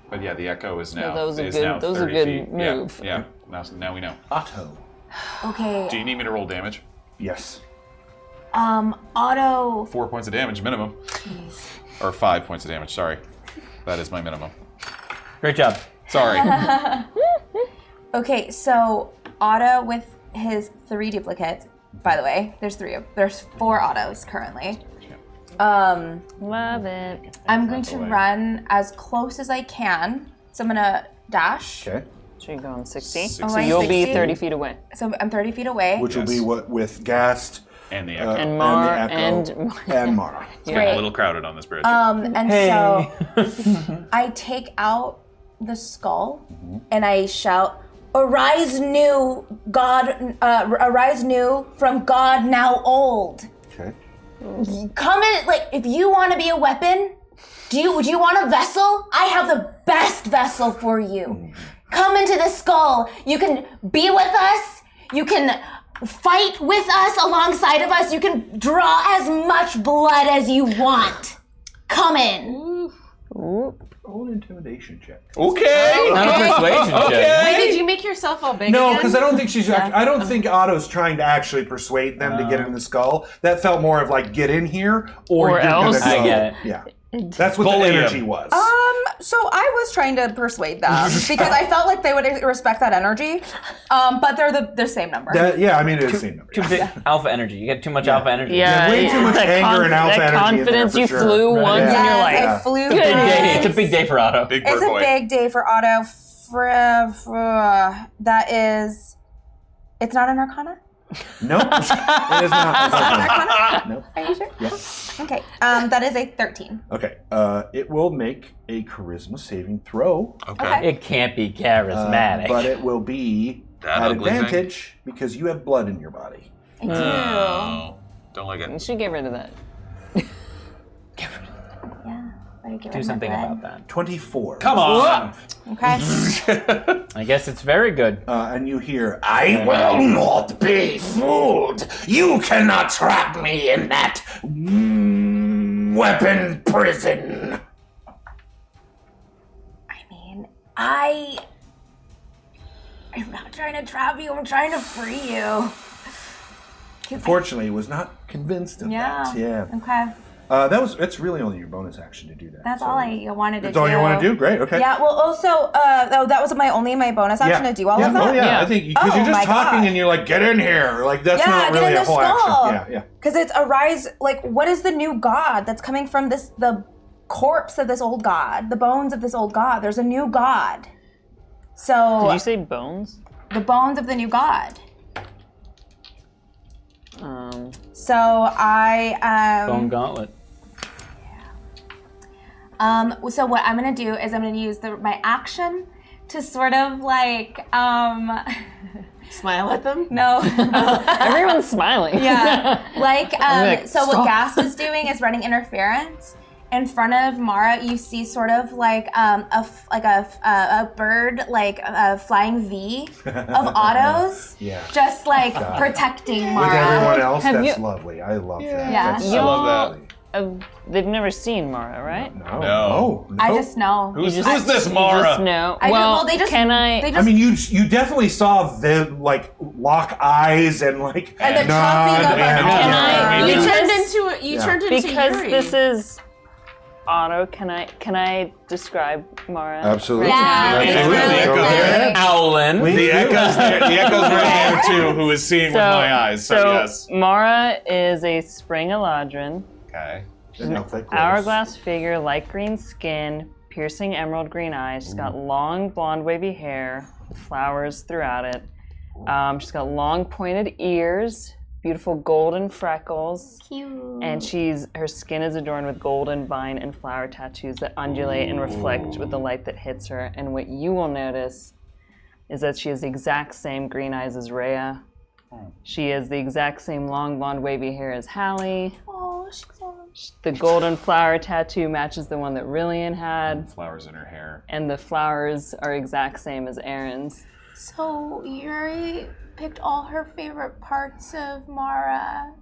But yeah, the Echo is now. Yeah, that was a is good- now that was a 30 good feet. move. Yeah. Now we know. Otto. Okay. Do you need me to roll damage? Yes. Otto. 4 points of damage minimum. Or 5 points of damage. Sorry, that is my minimum. Great job. Sorry. Okay, so Otto with his 3 duplicates. By the way, there's 4 Ottos currently. Love it. I'm going to run as close as I can. So I'm gonna dash. Okay. So you're going 60? Oh, So I'm you'll be 60. 30 feet away. So I'm 30 feet away. Which will be what with Gast And the echo. And Mar and Mara. It's getting a little crowded on this bridge. And so I take out the skull and I shout, "Arise new, God! Arise new from God now old." Okay. Come in, like if you want to be a weapon. Would you want a vessel? I have the best vessel for you. Come into the skull. You can be with us. You can fight with us alongside of us. You can draw as much blood as you want. Come in. Roll an intimidation check. Okay. Not a persuasion check. Wait, did you make yourself all big No, again? because I don't think I don't think Otto's trying to actually persuade them to get in the skull. That felt more of like, get in here, or you're else. gonna go. I get it. Yeah. That's what Bully the energy him. was. So I was trying to persuade them because I felt like they would respect that energy. But they're the same number. Yeah, I mean, it's the same number. Too big alpha energy. You get too much alpha energy. Yeah, way too much that anger and alpha that energy in there, confidence for you sure. flew Right. once Yeah. in your Yes, life. I flew. It's a big day. It's a big day for Otto. Big It's bird a boy. big day for Otto. That is. It's not an Arcana? Nope. It is not. It's not. Arcana? Nope. Are you sure? Yeah. Okay. That is a 13. Okay. It will make a charisma saving throw, Okay. It can't be charismatic. but it will be That at ugly thing? advantage because you have blood in your body. I do. Oh, don't like You it. should get rid of that. Yeah. Better get rid Do of something my blood. about that. 24. Come on. Okay. I guess it's very good. And you hear, I will not be fooled. You cannot trap me in that weapon prison. I mean, I'm not trying to trap you. I'm trying to free you. Unfortunately, was not convinced of that. Yeah. Okay. That's really only your bonus action to do that. That's so- all I wanted to do. That's all you want to do? Great. Okay. Yeah, well, also, that was my bonus action to do all of that? Oh, yeah. Yeah. I think because Oh, you're just my talking God. and you're like, get in here. Like, that's Yeah, not get really in a the whole skull. action. Yeah, yeah. Because it's arise, like, what is the new god that's coming from the corpse of this old god, the bones of this old god? There's a new god. So, Did you say bones? the bones of the new god. So I, Bone Gauntlet. So what I'm gonna do is I'm gonna use my action to sort of like Smile at them? no Everyone's smiling. yeah like like, so what stop. Gas is doing is running interference in front of Mara. You see sort of like a bird, like a flying V of autos, Yeah. just like protecting With Mara. everyone else, Have that's you- lovely. I love that. Yeah. That's I so love lovely. They've never seen Mara, right? No. I just know. Who's just- this You Mara? just know. I know, well, well, they just- can I? they I mean, you definitely saw them like lock eyes and like And the nod chopping of and an Can I- You Because- turned into because Euri. this is Otto. Can I describe Mara? Absolutely. Yeah. Absolutely. The echo there. Owlin. The echo's there. The echo's right there too, who is seeing with my eyes. So yes. Mara is a spring eladrin, Okay. hourglass figure, light green skin, piercing emerald green eyes. She's got long blonde wavy hair with flowers throughout it. She's got long pointed ears, beautiful golden freckles, Cute. and her skin is adorned with golden vine and flower tattoos that undulate and reflect with the light that hits her. And what you will notice is that she has the exact same green eyes as Rhea. She has the exact same long blonde wavy hair as Hallie. Oh, she's so The golden flower tattoo matches the one that Rillian had, Flowers in her hair. and the flowers are exact same as Aaron's. So Euri picked all her favorite parts of Mara.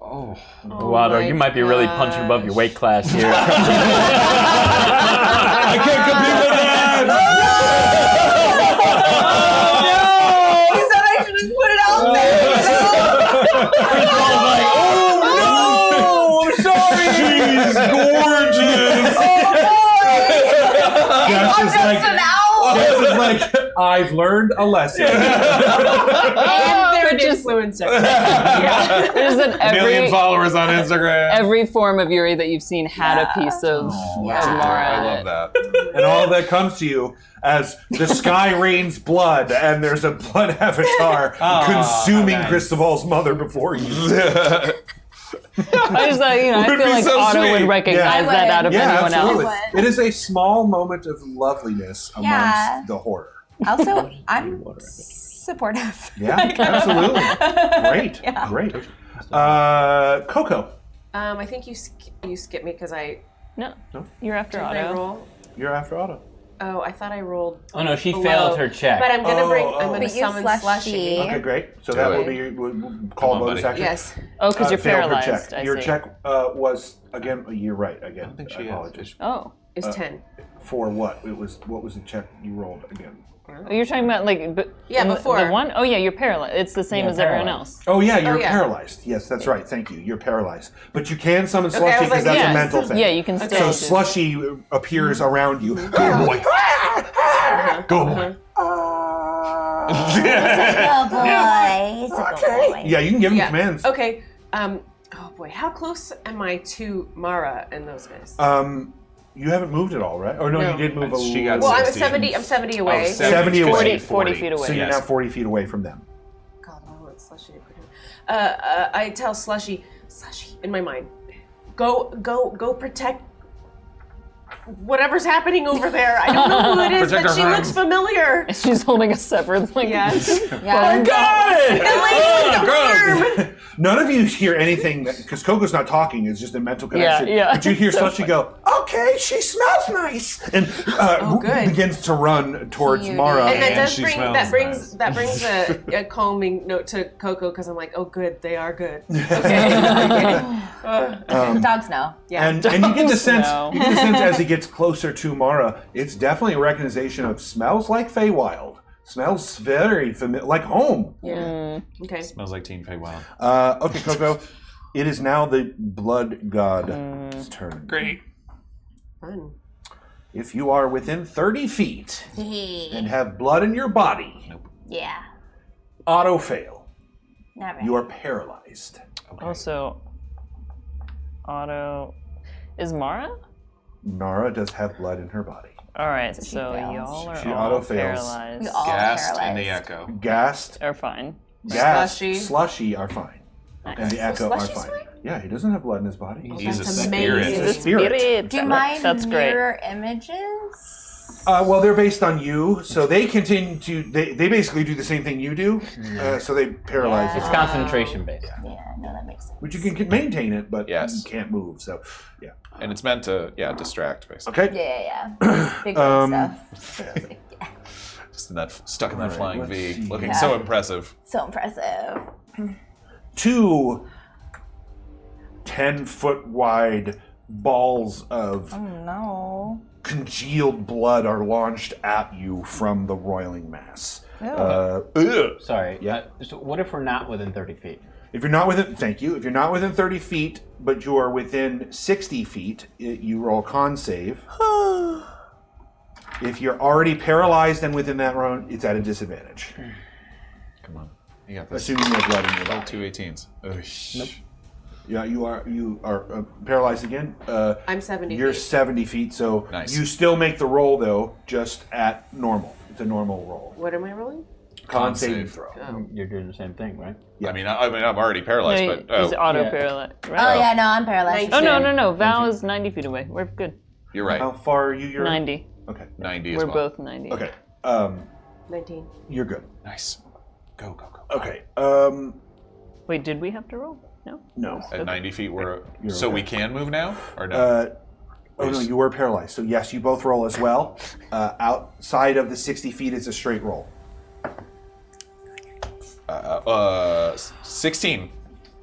Oh, Otto, you might be really punching above your weight class here. I can't compete with that. He said I should just put it out there. I'm sorry. She's gorgeous. I'm just an owl. Jess is like, I've learned a lesson. And they're an Just- influencer. There's an Million followers on Instagram. every form of Euri that you've seen had a piece of Mara. I love that. And all that comes to you as the sky rains blood and there's a blood avatar consuming nice. Cristobal's mother before you. I just thought, I Would feel be like so Otto sweet. would recognize Yeah. that out of Yeah, anyone absolutely. else. else. It is a small moment of loveliness amongst Yeah. the horror. Also, I'm supportive. Yeah, absolutely. Great, great. KoKo, I think you skipped me because I No, you're after did I Otto. roll. you're after Otto. Oh, I thought I rolled. Oh no, she below. failed her check. But I'm gonna I'm oh. gonna But you summon slushy. Slushy. Okay, great. So Do that it. will be we'll call Come on, bonus buddy. action. Yes. Oh, because you're Failed her paralyzed. check. I Your see. check was again. You're right. Again, I think she is. apologize. Oh. It's 10. For what? It was. What was the check you rolled again? Oh, you're talking about Yeah, before. the one? Oh yeah, you're paralyzed. It's the same Yeah, as everyone paralyzed. else. Oh yeah, you're yeah. paralyzed. Yes, that's right. Thank you. You're paralyzed, but you can summon Okay, I Slushy was like, because that's yeah. a mental thing. Yeah, you can So still. do- Slushy appears around you. Go boy. Go boy. Oh boy, he's a good boy. Yeah, you can give him Yeah. commands. Okay. Oh boy, how close am I to Mara and those guys? You haven't moved at all, right? Or no, No. you did move a She little. got Well, I'm 60. 70. I'm 70 away. 70 away. 40 feet away. So you're Yes. now 40 feet away from them. God, I want Slushy to put him. I tell Slushy in my mind, go protect whatever's happening over there. I don't know who it is, Protect but our she friend. looks familiar. She's holding a severed like. Yes. Yeah. Got it! The arm. None of you hear anything because Coco's not talking. It's just a mental connection. yeah. But you hear So Slushy go, "Okay, she smells nice," and good. begins to run towards Cutie. Mara. And that And does she bring smells that brings a calming note to KoKo because I'm like, oh good, they are good. Okay. Dogs know. Yeah. And you get the sense, No. you get the sense as he gets closer to Mara, it's definitely a recognition of smells like Feywild. Smells very familiar, like home. Yeah. Okay. Smells like Teen Feywild. Okay, KoKo, it is now the Blood God's turn. Great. Fun. If you are within 30 feet and have blood in your body, Yeah. auto fail. Never. You are paralyzed. Also, Otto is Mara. Nara does have blood in her body. All right, she so fails. y'all are She all auto-fails. paralyzed. We all Gassed paralyzed. and the echo. Gassed, Are fine. Slushy. slushy are fine. And the echo are Slushy's fine. fine? Yeah, he doesn't have blood in his body. He's a That's spirit. amazing. He's a spirit. Do you mind That's great. mirror images? Well, they're based on you, so they continue to. They basically do the same thing you do. So they paralyze It's you. concentration based. Yeah, no, that makes sense. But you can maintain it, but Yes. you can't move. So, yeah. And it's meant to, distract, basically. Okay. Yeah. Big stuff. Just stuck in that right, flying let's V, see. looking Yeah. so impressive. So impressive. 2 10-foot wide balls of Oh no. congealed blood are launched at you from the roiling mass. Sorry. Yeah. So what if we're not within 30 feet? If you're not within, thank you. If you're not within 30 feet, but you are within 60 feet, you roll a con save. If you're already paralyzed and within that round, it's at a disadvantage. Come on. You got this. Assuming you have blood in your body. 2 18s. Nope. Yeah, you are paralyzed again. I'm 70 You're feet. 70 feet, so Nice. you still make the roll though, just at normal. It's a normal roll. What am I rolling? Con saving save. throw. Oh. You're doing the same thing, right? Yeah. I mean, I'm already paralyzed, No, but he's auto Yeah. paralyzed. Oh Right? yeah, no, I'm paralyzed. Oh no, 19. no, no. Val is 90 feet away. We're good. you're right. How far are you? You're 90. Okay. 90 as We're well. both 90. Okay. 19. You're good. Nice. Go, go, go. Okay. Wait, did we have to roll? No. No. At 90 feet, You're so okay. we can move now? Or no? Oh no, you were paralyzed. So yes, you both roll as well. Outside of the 60 feet is a straight roll. 16.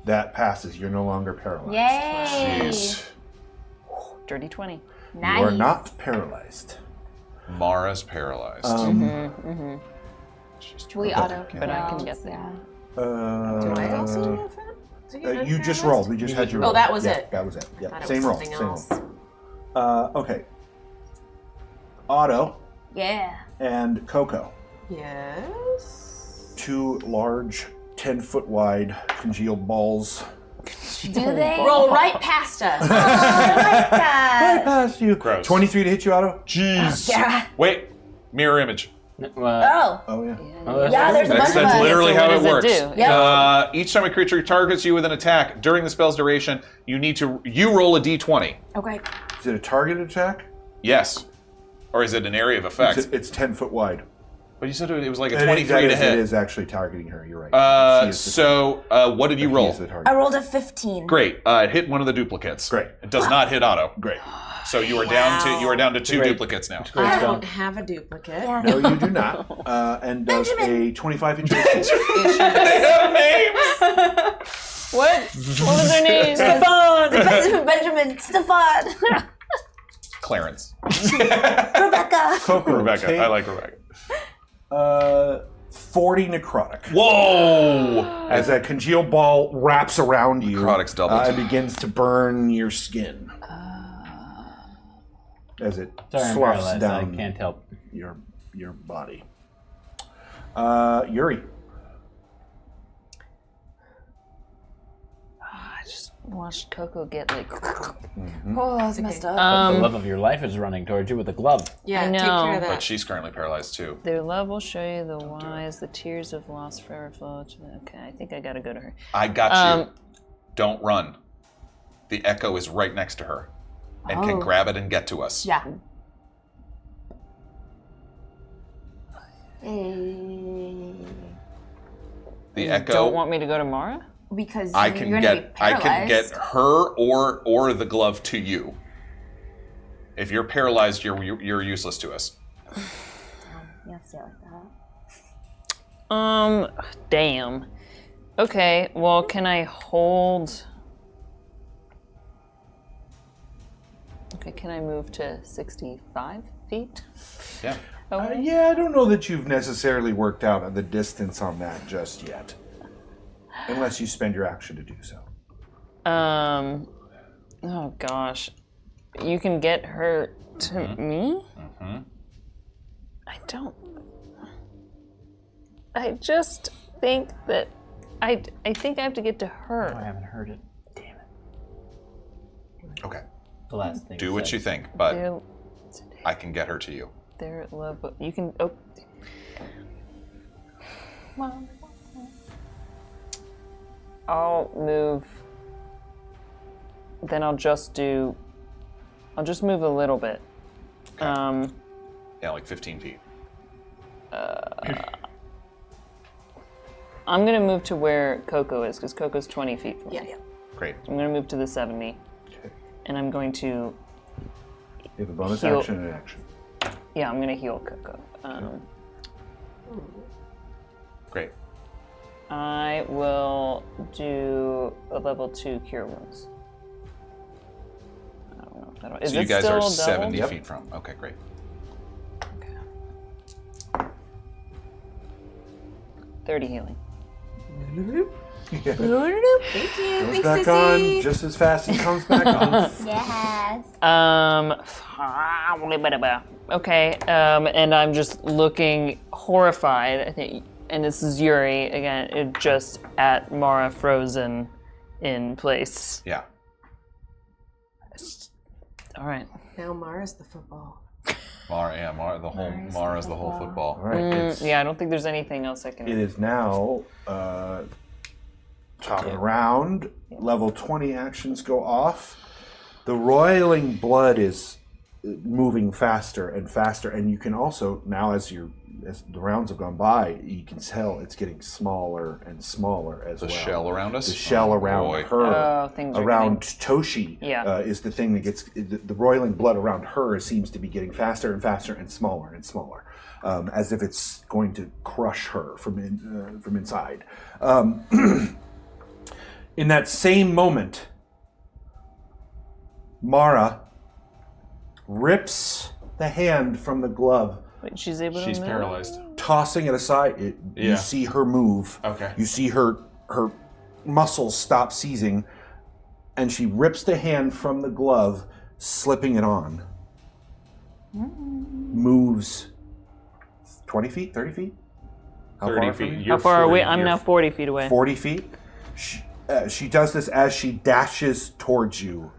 That passes. You're no longer paralyzed. Yay! Jeez. Dirty 20. Nice. You are not paralyzed. Mara's paralyzed. We auto. But I can get there. Do I also roll for them? To get You just unparalyzed? rolled. We just had your Oh, roll. that was Yeah, it. That was it. I Yeah. thought it Same was roll. something Same else. roll. Okay. Otto Yeah. and KoKo. Yes. 2 large, 10-foot wide congealed balls. Do they? Roll right past us. I like Right that. past you. Gross. 23 to hit you, Otto? Jeez. Yeah. Wait, mirror image. Oh. Oh, yeah. Yeah, there's a bunch of That's us. literally So how what it does it works. do? Yeah. Each time a creature targets you with an attack during the spell's duration, you roll a d20. Okay. Is it a targeted attack? Yes. Or is it an area of effect? It's 10 foot wide. But you said it was like a It 23 to is- hit. It is actually targeting her, you're right. She is the target. What did you He roll? is the target. I rolled a 15. Great. It hit one of the duplicates. Great. It does not hit Otto. Great. So you are down to 2 Great. duplicates now. Great I spell. don't have a duplicate. Yeah. No, you do not. And does a 25-inch distance. They have names. What? What was their name? Benjamin, Stefan, Clarence. Rebecca. KoKo, Rebecca. take, I like Rebecca. 40 necrotic. Whoa! As that congealed ball wraps around you Necrotic's doubled. and begins to burn your skin. As it Sorry, I'm sloughs paralyzed. down I can't help. your body. Euri. I just watched KoKo get like. Oh, that's messed up. The love of your life is running towards you with a glove. Yeah, I take know. care of that. But she's currently paralyzed too. Their love will show you the wise, the tears of loss forever flow. Okay, I think I gotta go to her. I got you. Don't run. The echo is right next to her and can grab it and get to us. Yeah. The echo. Don't want me to go to Mara? Because I you're can gonna get be I can get paralyzed. her or the glove to you. If you're paralyzed, you're useless to us. Yeah, say it like that. Damn. Okay, well, can I hold... Okay, can I move to 65 feet? Yeah. Yeah, I don't know that you've necessarily worked out the distance on that just yet. Unless you spend your action to do so. Oh gosh. You can get her to me? I just think that I think I have to get to her. Oh, I haven't heard it. Damn it. Okay. The last thing. Do what said. you think, but They're, I can get her to you. they're love, but you can. Oh. Well, I'll move. Then I'll just move a little bit. Yeah, like 15 feet. I'm gonna move to where KoKo is, because KoKo's 20 feet from me. Yeah. Great. I'm gonna move to the 70, Okay. and I'm going to, You have a bonus Heal. action and an action. yeah, I'm gonna heal KoKo. Great. I will do a level 2 cure wounds. I don't know if that'll. Is So it you guys still are doubled? 70 feet from. Okay, great. Okay. 30 healing. Thank you. Goes Thanks, back Sissy. on just as fast as it comes back off. Yes. Okay, and I'm just looking horrified, I think, and this is Euri again, just at Mara frozen in place. Yeah. All right. Now Mara's the football. Mara's the whole football. All right. it's- Yeah, I don't think there's anything else I can. It is now topping around. Level 20 actions go off. The roiling blood is moving faster and faster, and you can also now, as the rounds have gone by, you can tell it's getting smaller and smaller as The well. shell around us? The shell Oh, around boy. her, Oh, things are around Toshi, Yeah. is the thing that gets the roiling blood around her seems to be getting faster and faster and smaller, as if it's going to crush her from inside. In that same moment, Mara rips the hand from the glove, Wait, she's able to She's move? paralyzed. tossing it aside. You Yeah. see her move. Okay. You see her muscles stop seizing, and she rips the hand from the glove, slipping it on. Moves 20 feet, 30 feet, 30 feet. How far are we? I'm now 40 feet away. 40 feet. She does this as she dashes towards you.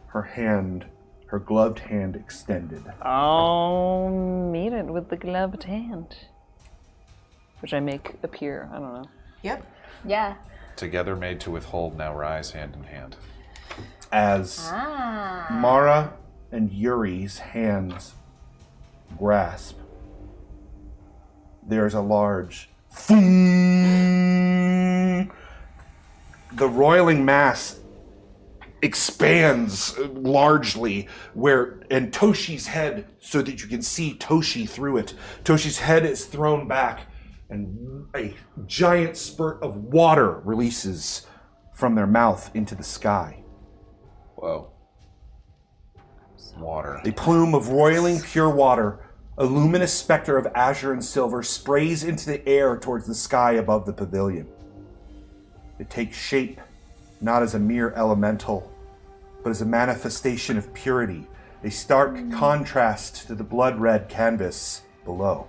Her gloved hand extended. I'll meet it with the gloved hand. Which I make appear. I don't know. Yep. Yeah. Together made to withhold, now rise hand in hand. As Mara and Euri's hands grasp, there's a large thung. The roiling mass expands largely and Toshi's head, so that you can see Toshi through it. Toshi's head is thrown back and a giant spurt of water releases from their mouth into the sky. Whoa. Water. A plume of roiling pure water, a luminous specter of azure and silver, sprays into the air towards the sky above the pavilion. It takes shape not as a mere elemental, but as a manifestation of purity, a stark contrast to the blood-red canvas below.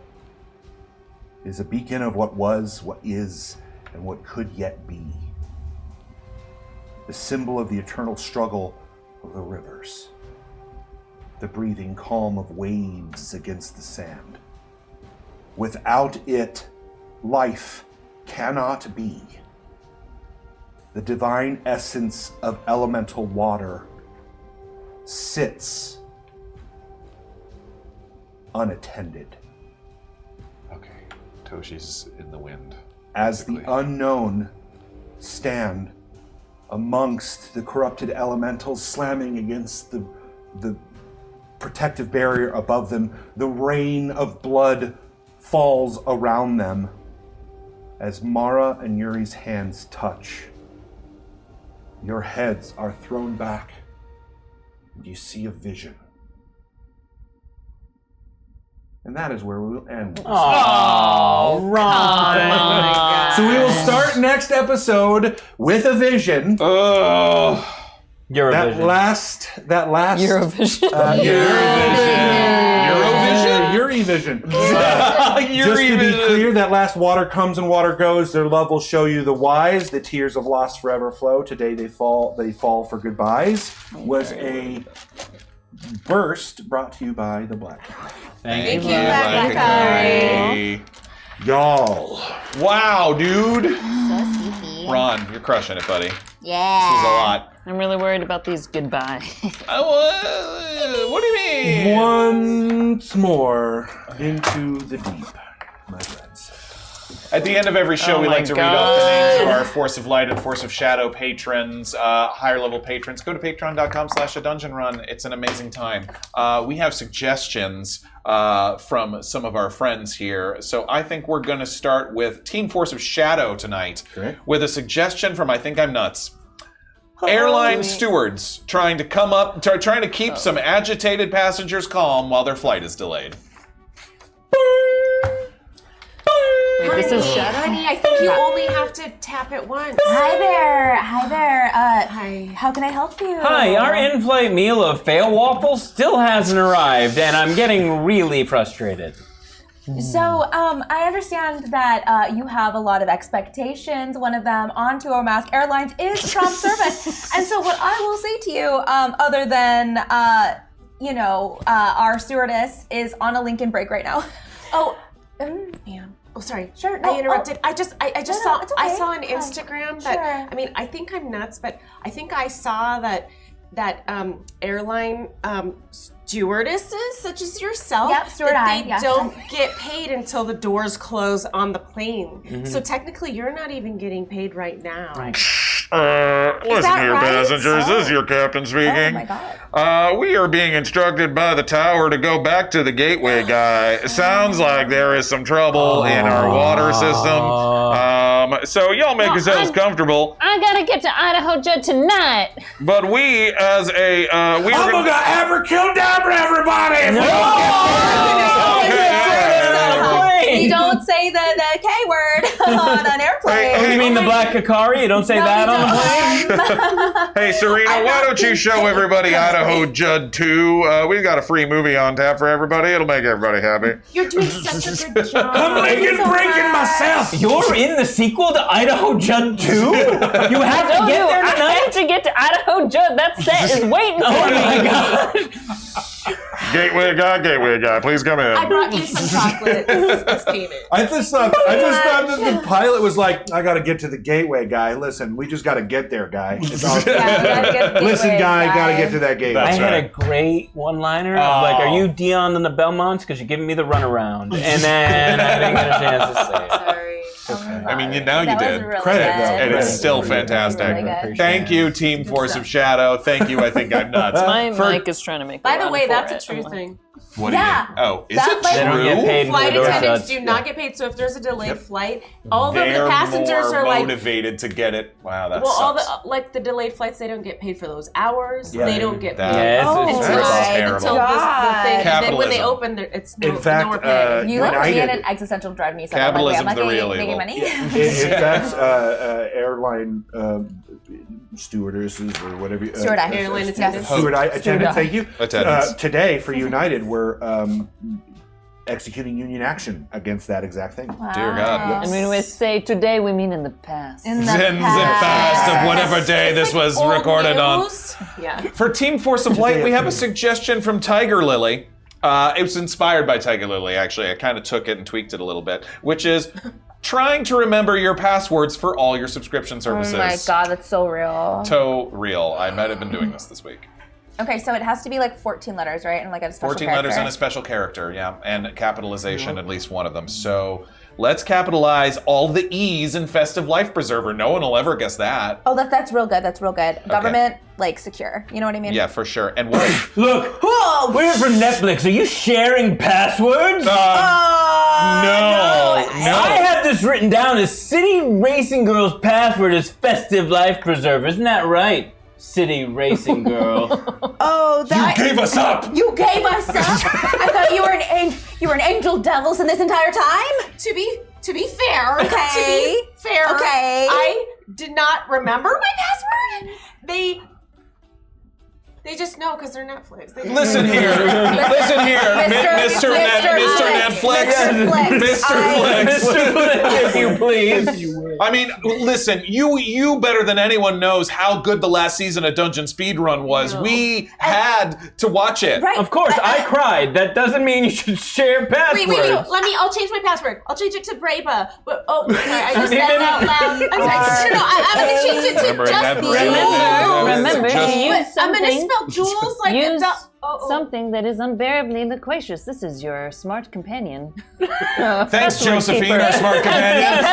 It is a beacon of what was, what is, and what could yet be. The symbol of the eternal struggle of the rivers. The breathing calm of waves against the sand. Without it, life cannot be. The divine essence of elemental water sits unattended. Okay, Toshi's in the wind. As the unknown stand amongst the corrupted elementals, slamming against the protective barrier above them, the rain of blood falls around them as Mara and Euri's hands touch. Your heads are thrown back, and you see a vision. And that is where we will end. Oh, Ron. So we will start next episode with a vision. Oh, Eurovision. That last Eurovision. Eurivision. Just to be clear, that last water comes and water goes. Their love will show you the wise. The tears of loss forever flow. Today they fall for goodbyes. Was a burst brought to you by the Black Cat. Thank you. Black Kari. Y'all. Wow, dude. So sleepy. Ron, you're crushing it, buddy. Yeah. This is a lot. I'm really worried about these goodbye. What do you mean? Once more into the deep, my friends. At the end of every show, Oh we my like to read off the names of God. our Force of Light and Force of Shadow patrons, higher level patrons. Go to patreon.com/adungeonrun. It's an amazing time. We have suggestions from some of our friends here. So I think we're going to start with Team Force of Shadow tonight with a suggestion from I Think I'm Nuts. Airline stewards trying to keep some agitated passengers calm while their flight is delayed. Wait, this is Shadow? Honey, I think you only have to tap it once. Hi there. Hi there. Hi. How can I help you? Hi, our in-flight meal of fail waffles still hasn't arrived, and I'm getting really frustrated. So, I understand that you have a lot of expectations. One of them onto our mask airlines is prompt service. And so what I will say to you, other than, our stewardess is on a Lincoln break right now. Oh, ma'am. Oh, sorry. Sure. No, I interrupted. I just saw. it's okay. I saw on It's fine. Instagram that. Sure. I mean, I think I'm nuts, but I think I saw that airline stewardesses such as yourself, Yep, steward that I, they yes. don't get paid until the doors close on the plane. Mm-hmm. So technically, you're not even getting paid right now. Right. Listen that here, right? passengers. This is your captain speaking. Oh my God. We are being instructed by the tower to go back to the gateway guy. It sounds like there is some trouble in our water system. So y'all make yourselves comfortable. I gotta get to Idaho Judd tonight. But we, as a, we are gonna... Abracadabra, everybody! You don't say the K word. on an airplane. Oh, you mean the black Kari? You don't say that on the plane? Hey, Surena, why don't you show everybody Idaho Judd 2? We've got a free movie on tap for everybody. It'll make everybody happy. You're doing such a good job. I'm making breaking myself. You're in the sequel to Idaho Judd 2? You have to get there I tonight? have to get to Idaho Judd. That set is waiting for Oh me. my god. Gateway guy, please come in. I brought you some chocolate as payment. I just thought that the pilot was like, I got to get to the gateway, guy. Listen, we just got to get there, guy. It's all Yeah, we gotta get the Listen, gateway, guy, got to get to that gateway. I That's had right. a great one-liner of like, are you Dion and the Belmonts? Because you're giving me the runaround. And then I didn't get a chance to say it. Sorry. I mean, now you That was did. really Credit, good. though. And Credit. it's still That was fantastic. really good. Thank you, Team Force of Shadow. Thank you, I think I'm nuts. My For- mic is trying to make. By the run way, for that's it. a true I'm like, thing. What do you Yeah. mean? Oh, is That, it like- They don't get true? paid for Flight the door attendants shuts. do not get paid, so if there's a delayed flight, all of They're the passengers more are like, motivated to get it. Wow, that well, all sucks. the the delayed flights, they don't get paid for those hours. Yeah. They don't get That- paid Yeah, Oh, it's until, that's my terrible. until the God. thing. And then when they Capitalism. open, it's no, In fact, no more pay. You like being United, an existential dread me. So Capitalism's I'm the like, wait, real I'm evil. not making money. in fact, airline stewardesses or whatever. Stewardess. Airline Yes. attendants. Attendant, thank you. Attendants. Today, for United, we're executing union action against that exact thing. Dear God. And when we say today, we mean in the past. In the Zen past. fast of whatever day this was Old recorded on. news. Yeah. For Team Force of Light, we have a suggestion from Tiger Lily. It was inspired by Tiger Lily, actually. I kind of took it and tweaked it a little bit, which is trying to remember your passwords for all your subscription services. Oh my god, that's so real. So real. I might have been doing this week. Okay, so it has to be like 14 letters, right? And like a special 14 character. letters and a special character, yeah, and capitalization, at least one of them. So let's capitalize all the E's in Festive Life Preserver. No one will ever guess that. Oh, that's real good. That's real good. Government, like secure. You know what I mean? Yeah, for sure. And what? Look, we're from Netflix. Are you sharing passwords? No. I have this written down as City Racing Girl's password is Festive Life Preserver. Isn't that right? City Racing Girl. Oh, that Gave us up. you gave us up. I thought you were an angel devils in this entire time. To be fair, Okay. Okay. I did not remember my password. They just know because they're Netflix. They just Listen here. Listen here. Mr. Netflix. Mr. Flex. Mr. Flex, if you please. I mean, listen, you better than anyone knows how good the last season of Dungeon Speedrun was. We had to watch it. Right. Of course, I cried. That doesn't mean you should share passwords. Wait. I'll change my password. I'll change it to Braba. But, sorry, I just said that out loud. I'm going to change it to Remember just that Jules. Remember Just- to use I'm going to something. spell Jules like Use a something that is unbearably loquacious. This is your smart companion. Thanks, Josephine, our smart companion.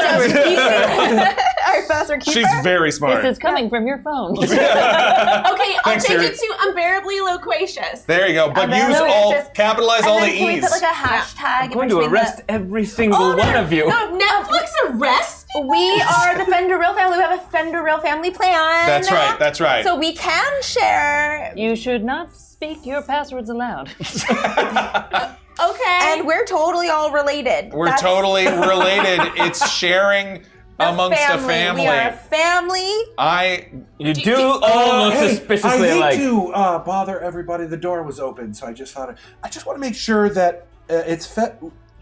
Our password keeper. She's very smart. This is coming from your phone. Okay, I'll Thanks, change Euri. it to unbearably loquacious. There you go. But use no, all, it's just- capitalize all And the then can we E's. put like a hashtag I'm going to between arrest every single one of you. No, Netflix arrest? We are the Fender Real family. We have a Fender Real family plan. That's right. That's right. So we can share. You should not speak your passwords aloud. Okay. And we're totally all related. We're That's totally related. It's sharing a amongst a family. We are a family. You do all look suspiciously I hate alike. to bother everybody. The door was open, so I just thought I just want to make sure that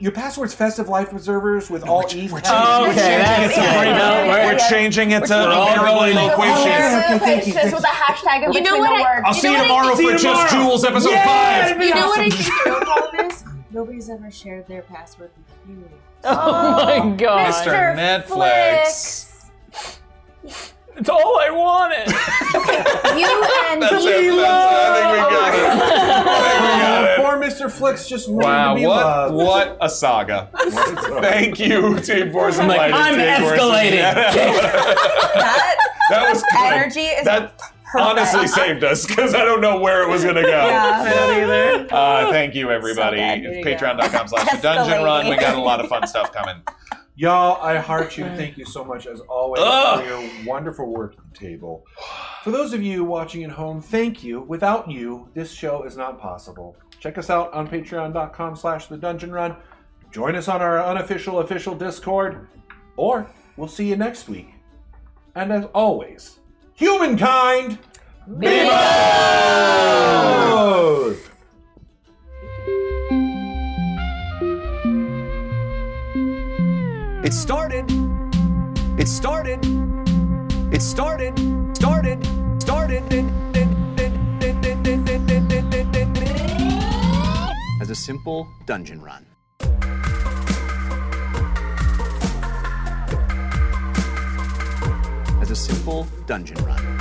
your password's Festive Life Preservers with all E's. Okay, that's We're changing it to unbearably loquacious. Loquacious with a hashtag in You know between what the words. I'll see you tomorrow for Just Jules episode 5. You know what I think the real problem is? Nobody's ever shared their password with you. Oh my god. Mr. Netflix. It's all I wanted. You and That's it. me. I think we got it. I think we got it. Poor Mr. Flicks just wanted Wow, to be loved. what a saga. Thank you, Team Force of Light. I'm escalating. That was good. Energy is That honestly saved us because I don't know where it was going to go. Thank you, everybody. So good. Patreon.com/Dungeon Run. We got a lot of fun stuff coming. Y'all, I heart you. Thank you so much, as always, Ugh. for your wonderful work at the table. For those of you watching at home, thank you. Without you, this show is not possible. Check us out on patreon.com/thedungeonrun. Join us on our official Discord. or we'll see you next week. And as always, humankind, be both! It started. It started. It started. Started. As a simple dungeon run. As a simple dungeon run.